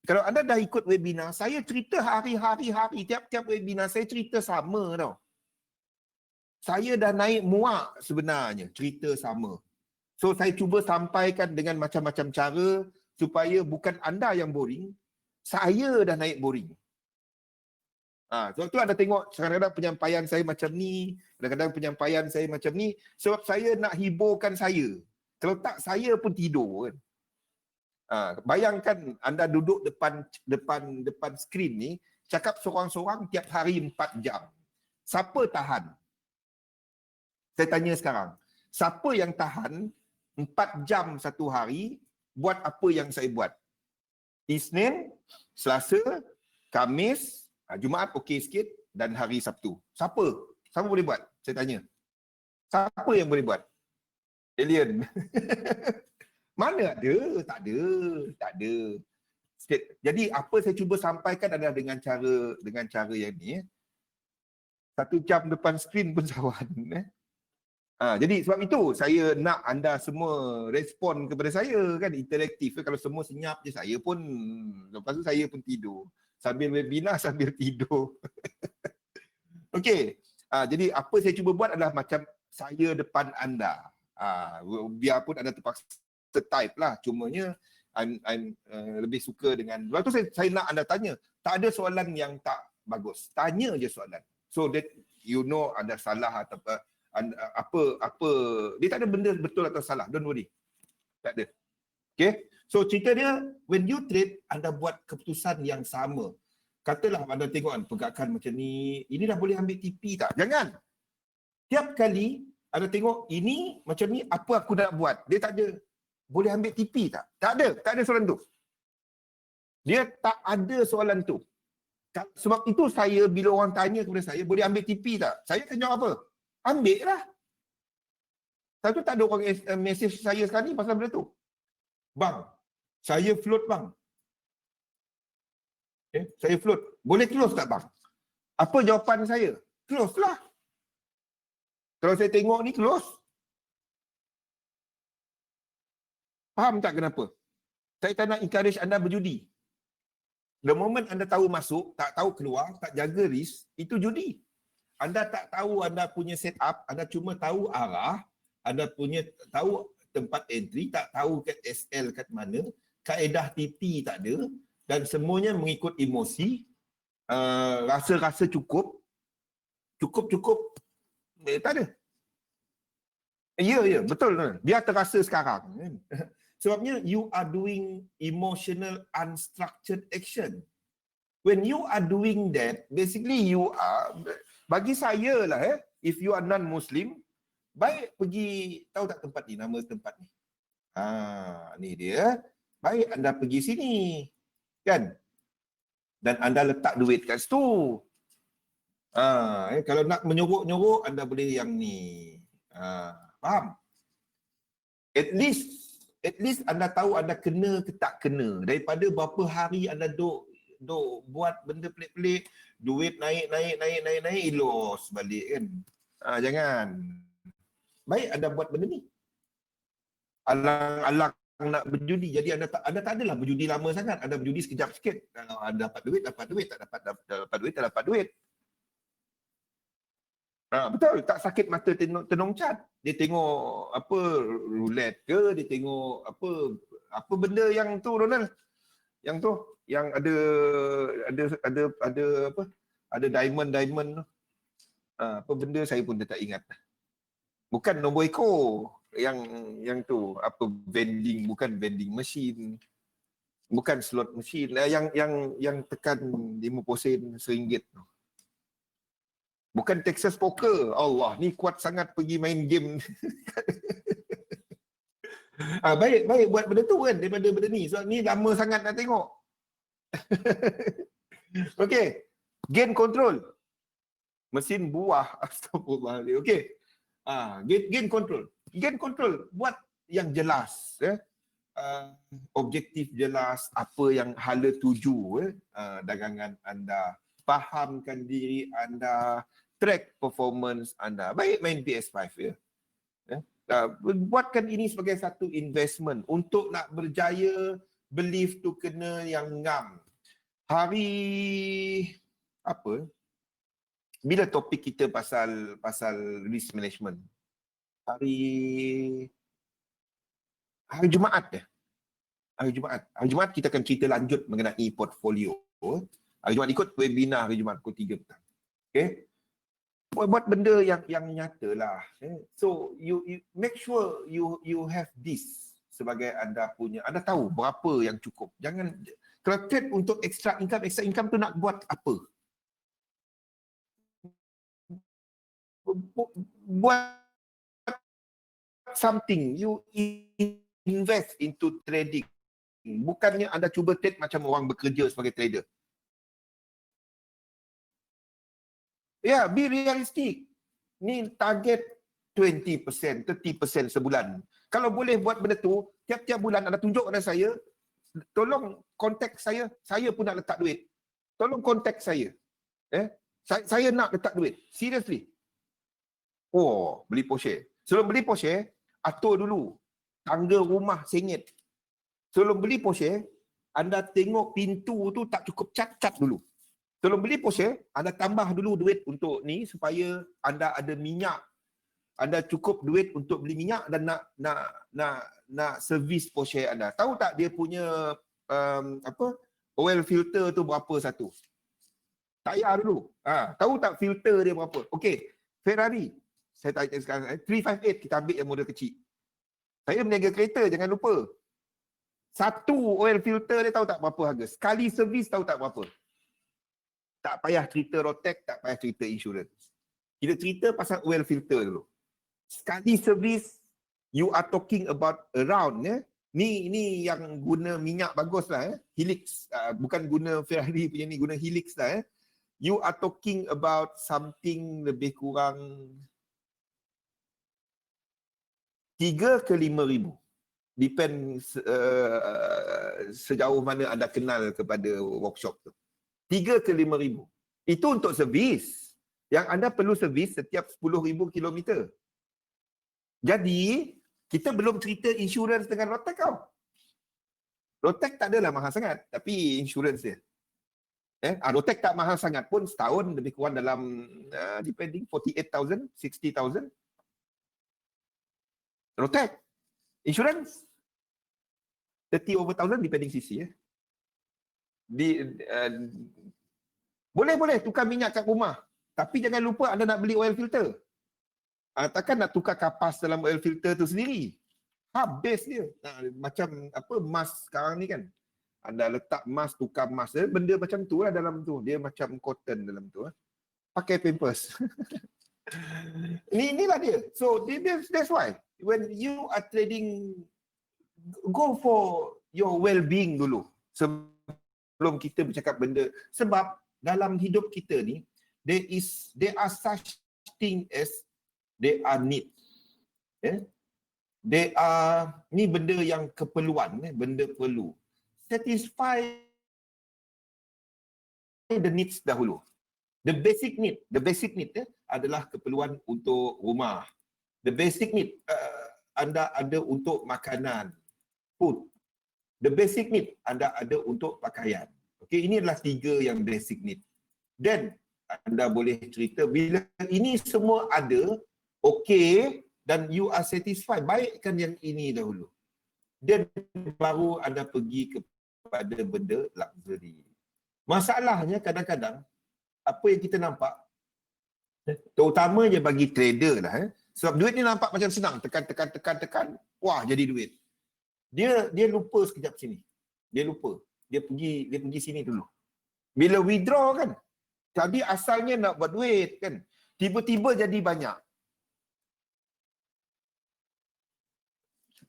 S1: Kalau anda dah ikut webinar, saya cerita hari-hari, tiap-tiap webinar saya cerita sama tau. Saya dah naik muak sebenarnya, cerita sama. So saya cuba sampaikan dengan macam-macam cara supaya bukan anda yang boring, saya dah naik boring. Sebab tu anda tengok kadang-kadang penyampaian saya macam ni, kadang-kadang penyampaian saya macam ni, sebab saya nak hiburkan saya. Kalau tak, saya pun tidur kan. Bayangkan anda duduk depan skrin ni, cakap seorang-seorang tiap hari 4 jam. Siapa tahan? Saya tanya sekarang, siapa yang tahan 4 jam satu hari buat apa yang saya buat? Isnin, Selasa, Khamis, Jumaat okey sikit dan hari Sabtu. Siapa? Siapa boleh buat? Saya tanya. Siapa yang boleh buat? Alien. Mana ada? Tak ada. Sikit. Jadi apa saya cuba sampaikan adalah dengan cara yang ni. 1 jam depan skrin pun sawan. Jadi sebab itu saya nak anda semua respon kepada saya kan, interaktif. Kalau semua senyap je, saya pun lepas tu saya pun tidur. Sambil webinar sambil tidur. Okey. Jadi apa saya cuba buat adalah macam saya depan anda. Biarpun anda terpaksa type lah, cumanya I'm lebih suka dengan. Lepas tu saya nak anda tanya. Tak ada soalan yang tak bagus. Tanya je soalan. So that you know ada salah atau apa dia tak ada benda betul atau salah, don't worry, tak ada. Okay, so cerita dia, when you trade, anda buat keputusan yang sama. Katalah anda tengok kan, pergerakan macam ni, ini dah boleh ambil TP tak? Jangan. Tiap kali anda tengok ini macam ni, apa aku nak buat? Dia tak ada boleh ambil TP tak? Tak ada soalan tu. Dia tak ada soalan tu. Sebab itu saya, bila orang tanya kepada saya, boleh ambil TP tak? Saya akan jawab apa? Ambil lah. Tapi tak ada orang mesej saya sekarang ni pasal benda tu. Bang, saya float bang. Okay, saya float. Boleh close tak bang? Apa jawapan saya? Close lah. Kalau saya tengok ni close. Faham tak kenapa? Saya tak nak encourage anda berjudi. The moment anda tahu masuk, tak tahu keluar, tak jaga risk, itu judi. Anda tak tahu anda punya setup, anda cuma tahu arah, anda punya tahu tempat entry, tak tahu kat SL kat mana, kaedah TP tak ada, dan semuanya mengikut emosi, rasa-rasa cukup, tak ada. Ya, betul. Biar terasa sekarang. Sebabnya you are doing emotional unstructured action. When you are doing that, basically you are, bagi saya lah if you are non-Muslim, baik pergi, tahu tak tempat ni, nama tempat ni? Ni dia. Baik anda pergi sini. Kan? Dan anda letak duit kat situ. Kalau nak menyorok-nyorok, anda boleh yang ni. Faham? At least anda tahu anda kena ke tak kena. Daripada berapa hari anda duk buat benda pelik-pelik, duit naik, los balik kan. Jangan. Baik anda buat benda ni. Alang-alang nak berjudi. Jadi anda tak adalah berjudi lama sangat. Anda berjudi sekejap sikit. Kalau anda dapat duit, tak dapat duit. Betul, tak sakit mata tenung cat. Dia tengok apa roulette ke, dia tengok apa benda yang tu Ronald. Yang tu yang ada apa? Ada diamond tu. Apa benda saya pun tak ingat. Bukan nombor ekor yang tu, apa vending, bukan vending machine. Bukan slot machine. Yang tekan 50 sen RM1. Bukan Texas Poker. Allah, ni kuat sangat pergi main game. Baik buat benda tu kan daripada benda ni. Sebab ni lama sangat nak tengok. Okey. Gain control. Mesin buah. Astagfirullahaladzim. Okey. Gain control. Gain control. Buat yang jelas. Objektif jelas. Apa yang hala tuju dagangan anda. Fahamkan diri anda. Track performance anda. Baik main PS5 ya. Buatkan ini sebagai satu investment untuk nak berjaya. Belief tu kena yang ngam. Hari apa? Bila topik kita pasal risk management? Hari Jumaat ya. Hari Jumaat kita akan cerita lanjut mengenai portfolio. Hari Jumaat ikut webinar hari Jumaat pukul 3 petang. Okey. Buat benda yang nyata lah. So you make sure you have this sebagai anda punya. Anda tahu berapa yang cukup. Jangan kalau trade untuk extra income tu nak buat apa? Buat something. You invest into trading. Bukannya anda cuba trade macam orang bekerja sebagai trader. Ya, be realistic. Ni target 20%, 30% sebulan. Kalau boleh buat benda tu, tiap-tiap bulan anda tunjuk kepada saya, tolong kontak saya pun nak letak duit. Tolong kontak saya. Saya nak letak duit. Seriously. Oh, beli Porsche. Sebelum beli Porsche, atur dulu. Tangga rumah sengit. Sebelum beli Porsche, anda tengok pintu tu tak cukup cat dulu. Sebelum beli Porsche, anda tambah dulu duit untuk ni supaya anda ada minyak. Anda cukup duit untuk beli minyak dan nak servis Porsche anda. Tahu tak dia punya oil filter tu berapa satu? Tayar dulu. Tahu tak filter dia berapa? Okey, Ferrari. Saya tanya sekarang 358 kita ambil yang model kecil. Saya berniaga kereta, jangan lupa. Satu oil filter dia tahu tak berapa harga? Sekali servis tahu tak berapa? Tak payah cerita rotek, tak payah cerita insurans. Kita cerita pasal oil filter dulu. Sekali servis, you are talking about around Ni yang guna minyak bagus lah Helix. Bukan guna Ferrari punya ni, guna Helix lah You are talking about something lebih kurang 3 ke 5 ribu. Depend sejauh mana anda kenal kepada workshop tu. 3 ke 5 ribu. Itu untuk servis. Yang anda perlu servis setiap 10,000 kilometer. Jadi, kita belum cerita insurans dengan Rotek tau. Rotek tak adalah mahal sangat. Tapi insurans dia. Rotek tak mahal sangat pun setahun lebih kurang dalam depending 48,000, 60,000. Rotek. Insurans 30,000 depending CC boleh tukar minyak kat rumah, tapi jangan lupa anda nak beli oil filter. Takkan nak tukar kapas dalam oil filter tu sendiri, habis dia. Macam apa mask sekarang ni kan, anda letak mask, tukar mask, benda macam tu lah dalam tu, dia macam cotton dalam tu, pakai Pampers. Inilah dia. So that's why when you are trading, go for your well-being dulu sebelum kita bercakap benda. Sebab dalam hidup kita ni, there are such thing as there are needs. There are, ni benda yang keperluan, benda perlu. Satisfy the needs dahulu. The basic need adalah keperluan untuk rumah. The basic need anda ada untuk makanan, food. The basic need anda ada untuk pakaian. Okey, ini adalah 3 yang basic need. Then anda boleh cerita bila ini semua ada, okey, dan you are satisfied, baikkan yang ini dahulu. Dan baru anda pergi kepada benda luxury. Masalahnya kadang-kadang apa yang kita nampak, terutamanya bagi trader lah, sebab duit ni nampak macam senang, tekan, wah jadi duit. Dia lupa sekejap sini. dia lupa. Dia pergi sini dulu. Bila withdraw kan, tadi asalnya nak buat duit kan, tiba-tiba jadi banyak.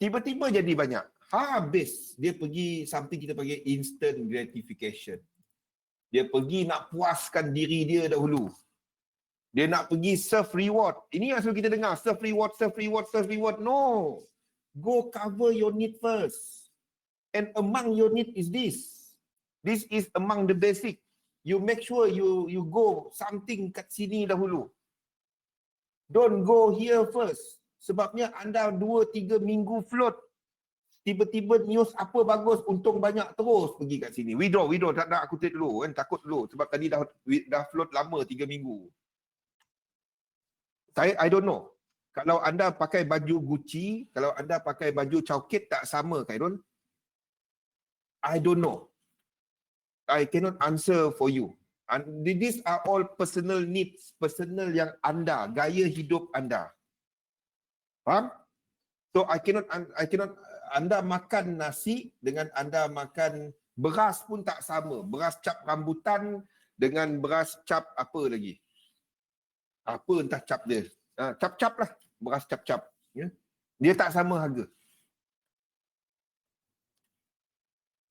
S1: Tiba-tiba jadi banyak. Habis dia pergi something kita panggil instant gratification. Dia pergi nak puaskan diri dia dahulu. Dia nak pergi serve reward. Ini yang selalu kita dengar, serve reward, serve reward, serve reward. No. Go cover your need first. And among your need is this. This is among the basic. You make sure you go something kat sini dahulu. Don't go here first. Sebabnya anda 2-3 minggu float. Tiba-tiba news apa bagus, untung banyak, terus pergi kat sini. Withdraw, tak nak aku take dulu kan, takut dulu. Sebab tadi dah float lama 3 minggu. I don't know. Kalau anda pakai baju Gucci, kalau anda pakai baju Chowkit tak sama, Khairul? I don't know. I cannot answer for you. And these are all personal needs, personal yang anda, gaya hidup anda. Faham? So I cannot anda makan nasi dengan anda makan beras pun tak sama. Beras cap rambutan dengan beras cap apa lagi? Apa entah cap dia. Cap-cap lah. Beras cap-cap. Ya? Dia tak sama harga.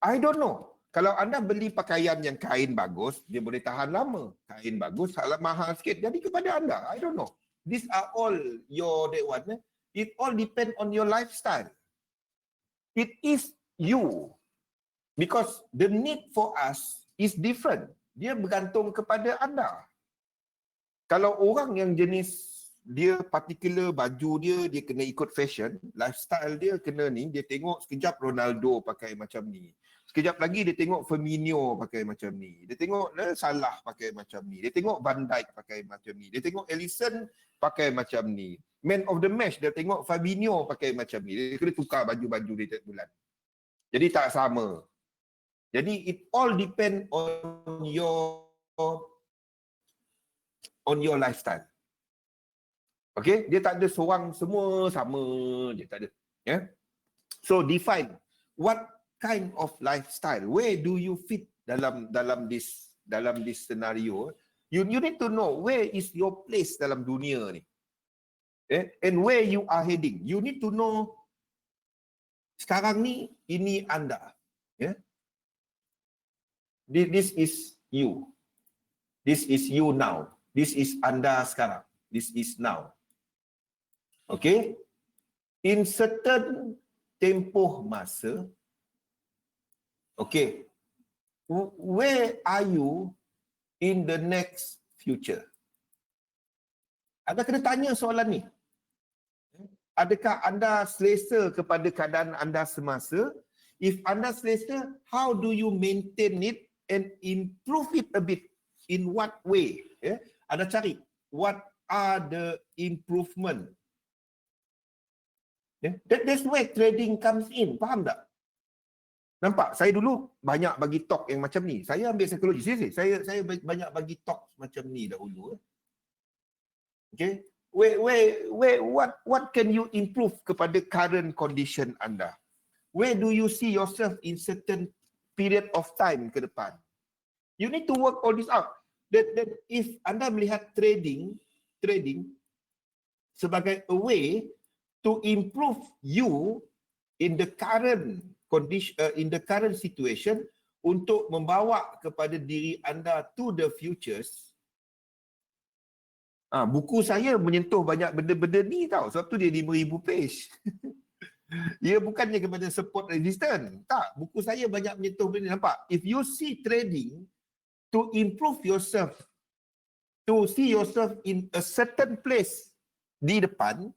S1: I don't know. Kalau anda beli pakaian yang kain bagus, dia boleh tahan lama. Kain bagus, mahal sikit. Jadi kepada anda, I don't know. These are all your that one. It all depend on your lifestyle. It is you. Because the need for us is different. Dia bergantung kepada anda. Kalau orang yang jenis dia particular baju dia kena ikut fashion, lifestyle dia kena ni, dia tengok sekejap Ronaldo pakai macam ni. Sekejap lagi dia tengok Firmino pakai macam ni. Dia tengok Salah pakai macam ni. Dia tengok Van Dijk pakai macam ni. Dia tengok Alisson pakai macam ni. Man of the match dia tengok Fabinho pakai macam ni. Dia kena tukar baju-baju dia tiap bulan. Jadi tak sama. Jadi it all depend on your lifestyle. Okay? Dia tak ada seorang semua sama. Dia tak ada. Yeah? So define what kind of lifestyle, where do you fit dalam this scenario. You need to know where is your place dalam dunia ni, and where you are heading. You need to know sekarang ni ini anda, this is you, this is you now, this is anda sekarang, this is now. Okay, in certain tempoh masa. Okay, where are you in the next future? Anda kena tanya soalan ni. Adakah anda selesa kepada keadaan anda semasa? If anda selesa, how do you maintain it and improve it a bit? In what way? Anda cari, what are the improvement? That's where trading comes in. Faham tak? Nampak? Saya dulu banyak bagi talk yang macam ni. Saya ambil psikologi. Saya banyak bagi talk macam ni dahulu. Okay? What can you improve kepada current condition anda? Where do you see yourself in certain period of time ke depan? You need to work all this out. That if anda melihat trading sebagai a way to improve you in the current condition, in the current situation, untuk membawa kepada diri anda to the futures. Buku saya menyentuh banyak benda-benda ni tau. Sebab tu dia 5,000 page. Dia bukannya kepada support resistance. Tak, buku saya banyak menyentuh benda ni. Nampak? If you see trading to improve yourself, to see yourself in a certain place di depan,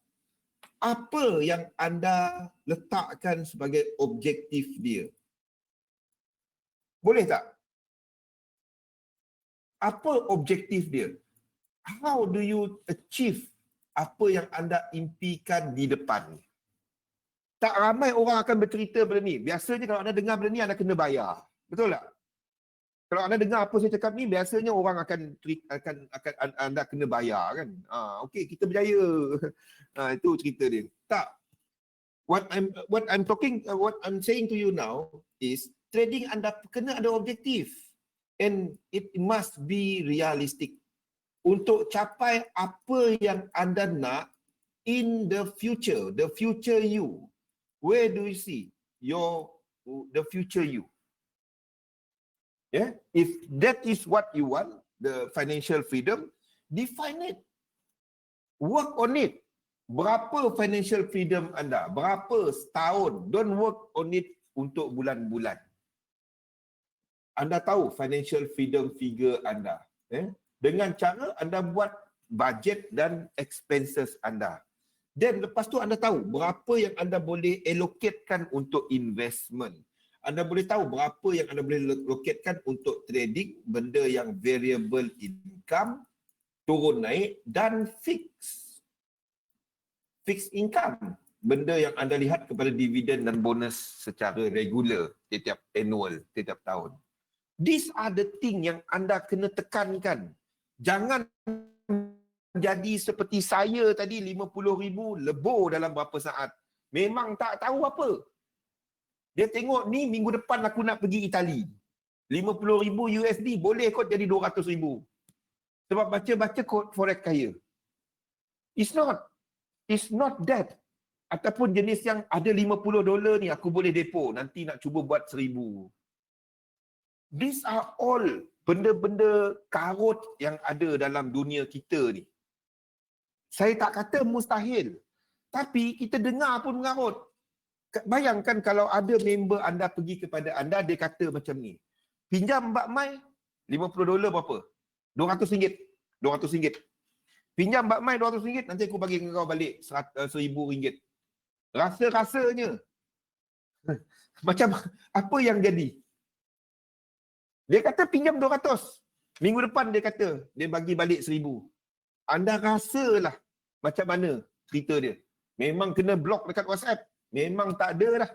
S1: apa yang anda letakkan sebagai objektif dia? Boleh tak? Apa objektif dia? How do you achieve apa yang anda impikan di depan? Tak ramai orang akan bercerita benda ni. Biasanya kalau anda dengar benda ni, anda kena bayar. Betul tak? Kalau anda dengar apa saya cakap ni, biasanya orang akan anda kena bayar kan. Okey, kita berjaya. Itu cerita dia. Tak. What I'm saying to you now is trading anda kena ada objektif. And it must be realistic. Untuk capai apa yang anda nak in the future you. Where do you see the future you? Yeah, if that is what you want, the financial freedom, define it. Work on it. Berapa financial freedom anda? Berapa setahun? Don't work on it untuk bulan-bulan. Anda tahu financial freedom figure anda. Dengan cara anda buat budget dan expenses anda. Dan lepas tu anda tahu berapa yang anda boleh allocatekan untuk investment. Anda boleh tahu berapa yang anda boleh allocatekan untuk trading, benda yang variable income, turun naik, dan fixed income. Benda yang anda lihat kepada dividen dan bonus secara regular, setiap annual, setiap tahun. These are the thing yang anda kena tekankan. Jangan jadi seperti saya tadi, 50,000 lebur dalam berapa saat. Memang tak tahu apa. Dia tengok ni minggu depan aku nak pergi Itali. 50,000 USD boleh kot jadi 200,000. Sebab baca-baca kod forex kaya. It's not that. Ataupun jenis yang ada $50 ni aku boleh depo. Nanti nak cuba buat 1,000. These are all benda-benda karut yang ada dalam dunia kita ni. Saya tak kata mustahil. Tapi kita dengar pun mengarut. Bayangkan kalau ada member anda pergi kepada anda, dia kata macam ni. Pinjam Mbak Mai $50 berapa? RM200. RM200. Pinjam Mbak Mai RM200, nanti aku bagi kau balik RM1,000. Rasa-rasanya. Macam apa yang jadi? Dia kata pinjam 200. Minggu depan dia kata dia bagi balik 1,000. Anda rasalah macam mana cerita dia. Memang kena block dekat WhatsApp. Memang tak ada dah.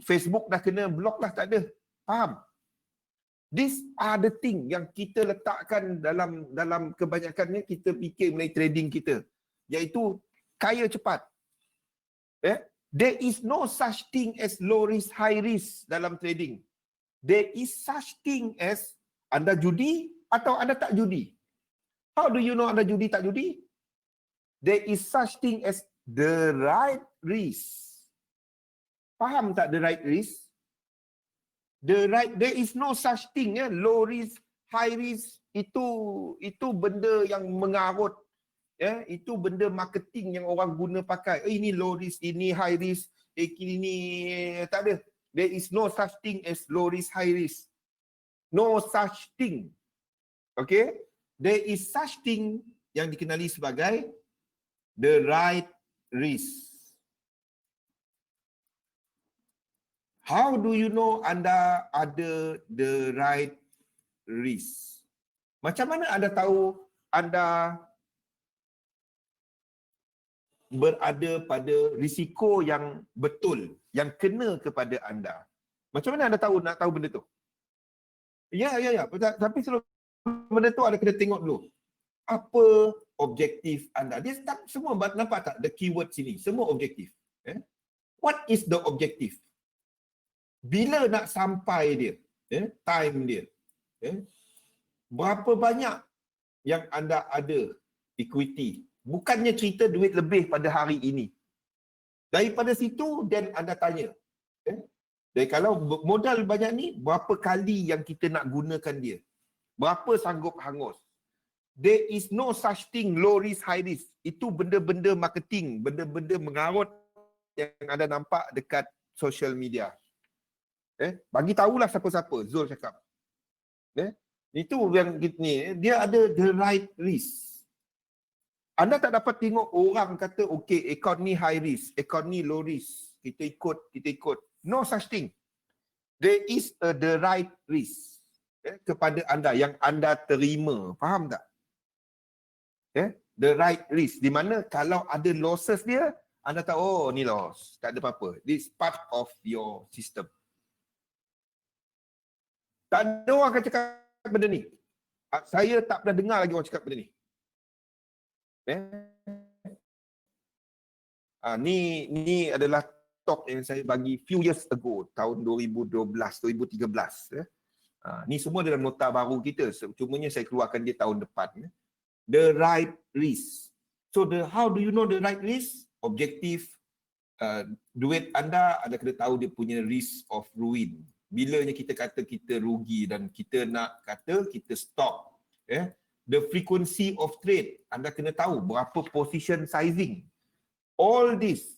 S1: Facebook dah kena block dah, tak ada. Faham? These are the thing yang kita letakkan dalam kebanyakannya kita fikir mengenai trading kita. Iaitu kaya cepat. There is no such thing as low risk, high risk dalam trading. There is such thing as anda judi atau anda tak judi. How do you know anda judi tak judi? There is such thing as the right risk. Faham tak the right risk? There is no such thing, low risk, high risk. Itu benda yang mengarut. Itu benda marketing yang orang guna pakai. Ini low risk, ini high risk, ini tak ada. There is no such thing as low risk, high risk. No such thing. Okay? There is such thing yang dikenali sebagai the right risk. How do you know anda ada the right risk? Macam mana anda tahu anda berada pada risiko yang betul, yang kena kepada anda? Macam mana anda nak tahu benda tu? Ya. Tapi sebelum benda tu anda kena tengok dulu. Apa objektif anda? Dia semua nampak tak the keyword sini? Semua objektif. What is the objective? Bila nak sampai dia? Time dia. Berapa banyak yang anda ada equity? Bukannya cerita duit lebih pada hari ini. Daripada situ, then anda tanya. Dan kalau modal banyak ni, berapa kali yang kita nak gunakan dia? Berapa sanggup hangus? There is no such thing low risk, high risk. Itu benda-benda marketing, benda-benda mengarut yang anda nampak dekat social media. Bagi tahulah siapa-siapa, Zul cakap. Itu yang ni, dia ada the right risk. Anda tak dapat tengok orang kata, okay, account ni high risk, account ni low risk. Kita ikut. No such thing. There is the right risk kepada anda yang anda terima. Faham tak? The right risk. Di mana kalau ada losses dia, anda tahu, oh ni loss. Tak ada apa-apa. This part of your system. Tak ada orang akan cakap benda ni. Saya tak pernah dengar lagi orang cakap benda ni. Ni adalah talk yang saya bagi few years ago, tahun 2012, 2013. Ni semua dalam nota baru kita. Cumanya saya keluarkan dia tahun depan. The right risk. So how do you know the right risk? Objektif. Duit anda kena tahu dia punya risk of ruin. Bilanya kita kata kita rugi dan kita nak kata kita stop. The frequency of trade. Anda kena tahu berapa position sizing. All this.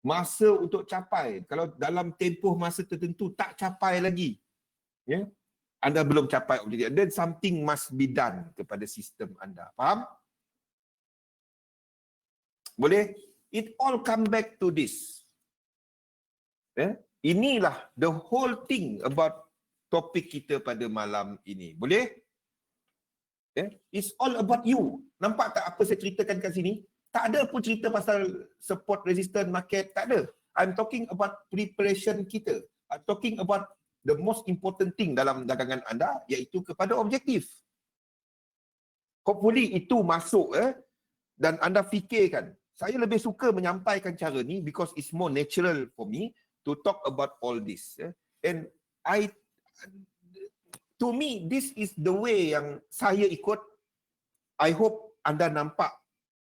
S1: Masa untuk capai. Kalau dalam tempoh masa tertentu tak capai lagi. Anda belum capai objektif. Then something must be done kepada sistem anda. Faham? Boleh? It all come back to this. Inilah the whole thing about topik kita pada malam ini. Boleh? It's all about you. Nampak tak apa saya ceritakan kat sini? Tak ada pun cerita pasal support resistance market. Tak ada. I'm talking about preparation kita. I'm talking about the most important thing dalam dagangan anda, iaitu kepada objektif. Hopefully itu masuk dan anda fikirkan. Saya lebih suka menyampaikan cara ni because it's more natural for me to talk about all this. And to me, this is the way yang saya ikut. I hope anda nampak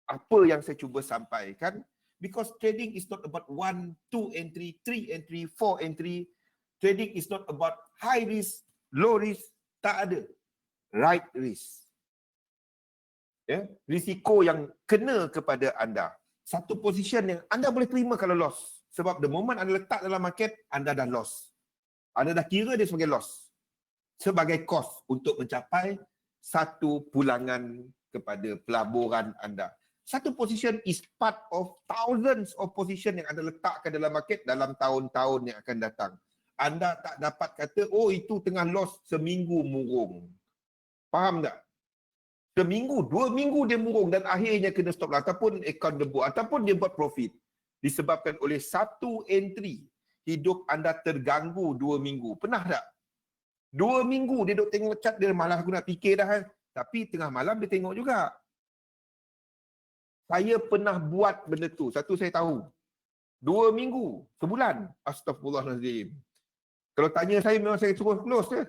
S1: apa yang saya cuba sampaikan. Because trading is not about 1, 2 entry, 3 entry, 4 entry. Trading is not about high risk, low risk. Tak ada. Right risk. Risiko yang kena kepada anda. Satu position yang anda boleh terima kalau loss. Sebab the moment anda letak dalam market, anda dah loss. Anda dah kira dia sebagai loss. Sebagai cost untuk mencapai satu pulangan kepada pelaburan anda. Satu position is part of thousands of position yang anda letakkan dalam market dalam tahun-tahun yang akan datang. Anda tak dapat kata, oh itu tengah loss seminggu murung. Faham tak? Seminggu, 2 minggu dia murung dan akhirnya kena stop lah. Ataupun account debut, ataupun dia buat profit. Disebabkan oleh satu entry. Hidup anda terganggu 2 minggu. Pernah tak? 2 minggu dia duduk tengok chart, dia malah aku nak fikir dah. Tapi tengah malam dia tengok juga. Saya pernah buat benda tu. Satu saya tahu. 2 minggu, sebulan. Astagfirullahaladzim. Kalau tanya saya, memang saya suruh close je.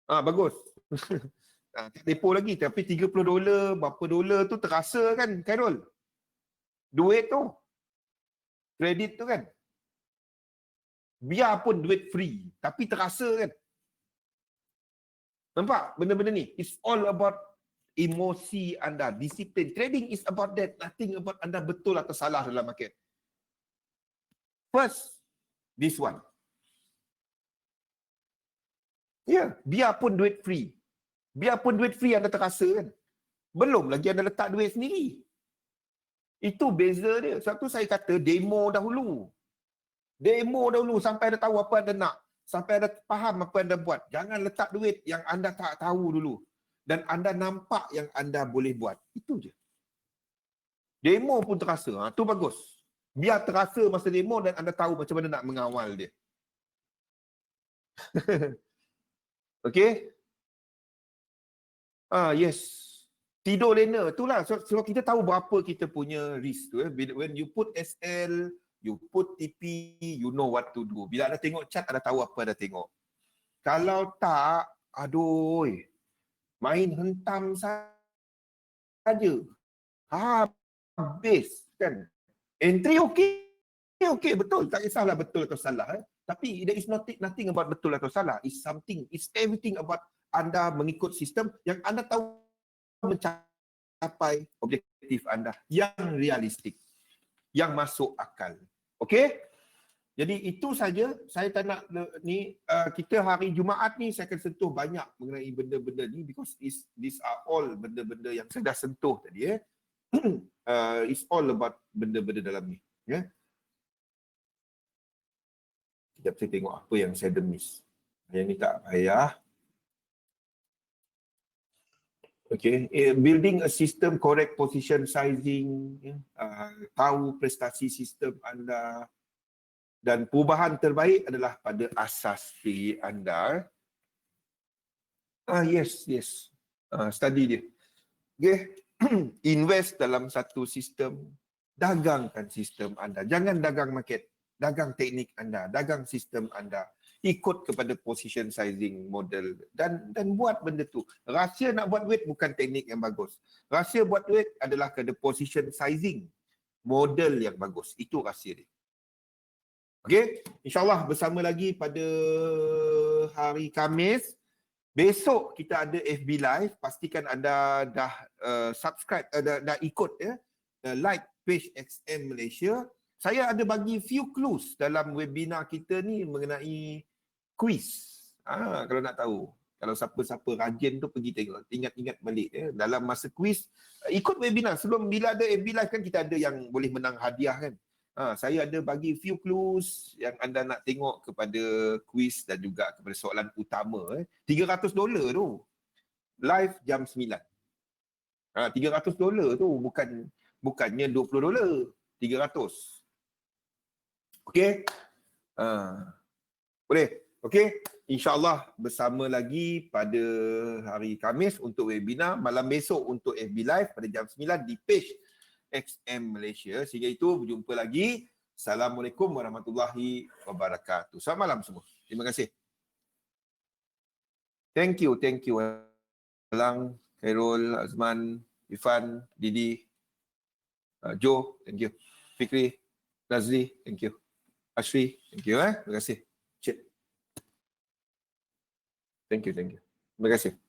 S1: Bagus. Tak depo lagi. Tapi $30, berapa dolar tu terasa kan, Khairul? Duit tu. Kredit tu kan. Biarpun duit free. Tapi terasa kan. Nampak benda-benda ni? It's all about emosi anda, disiplin. Trading is about that. Nothing about anda betul atau salah dalam market. First, this one. Biarpun duit free. Biarpun duit free anda terasa kan. Belum lagi anda letak duit sendiri. Itu beza dia. Sebab tu saya kata demo dahulu. Demo dahulu sampai anda tahu apa anda nak. Sampai anda faham apa anda buat. Jangan letak duit yang anda tak tahu dulu. Dan anda nampak yang anda boleh buat. Itu je. Demo pun terasa. Tu bagus. Biar terasa masa demo dan anda tahu macam mana nak mengawal dia. Okay? Yes. Tidur lena. Itulah. Sebab kita tahu berapa kita punya risk tu. When you put SL, you put TP, you know what to do. Bila anda tengok chart, anda tahu apa anda tengok. Kalau tak, aduh, main hentam saja. Habis kan. Entry okey, betul. Tak kisahlah betul atau salah. Tapi there is nothing about betul atau salah. It's everything about anda mengikut sistem yang anda tahu mencapai objektif anda yang realistik, yang masuk akal. Okey? Jadi itu saja. Saya tak nak ni kita hari Jumaat ni saya akan sentuh banyak mengenai benda-benda ni because these are all benda-benda yang saya dah sentuh tadi. It's all about benda-benda dalam ni. Sekejap saya tengok apa yang saya miss. Yang ni tak payah. Okay, building a system, correct position sizing, tahu prestasi sistem anda, dan perubahan terbaik adalah pada asas diri anda. Yes. Study dia. Okay, invest dalam satu sistem, dagangkan sistem anda. Jangan dagang market, dagang teknik anda, dagang sistem anda. Ikut kepada position sizing model dan buat benda tu. Rahsia nak buat duit bukan teknik yang bagus. Rahsia buat duit adalah kepada position sizing model yang bagus. Itu rahsia dia. Okey, insyaAllah bersama lagi pada hari Khamis. Besok kita ada FB Live. Pastikan anda dah subscribe, dah ikut ya. Like page XM Malaysia. Saya ada bagi few clues dalam webinar kita ni mengenai quiz. Kalau nak tahu. Kalau siapa-siapa rajin tu pergi tengok. Ingat-ingat balik ya. Dalam masa quiz, ikut webinar. Sebelum bila ada FB Live kan kita ada yang boleh menang hadiah kan. Saya ada bagi few clues yang anda nak tengok kepada quiz dan juga kepada soalan utama. $300 tu. Live jam 9. $300 tu bukannya $20. 300. Okey? Boleh? Okey? InsyaAllah bersama lagi pada hari Khamis untuk webinar. Malam besok untuk FB Live pada jam 9 di page XM Malaysia. Sehingga itu berjumpa lagi. Assalamualaikum warahmatullahi wabarakatuh. Selamat malam semua. Terima kasih. Thank you. Alang, Khairul, Azman, Irfan, Didi, Joe, thank you. Fikri, Razli, thank you. Ashri, thank you. Terima kasih. Cik. Thank you. Terima kasih.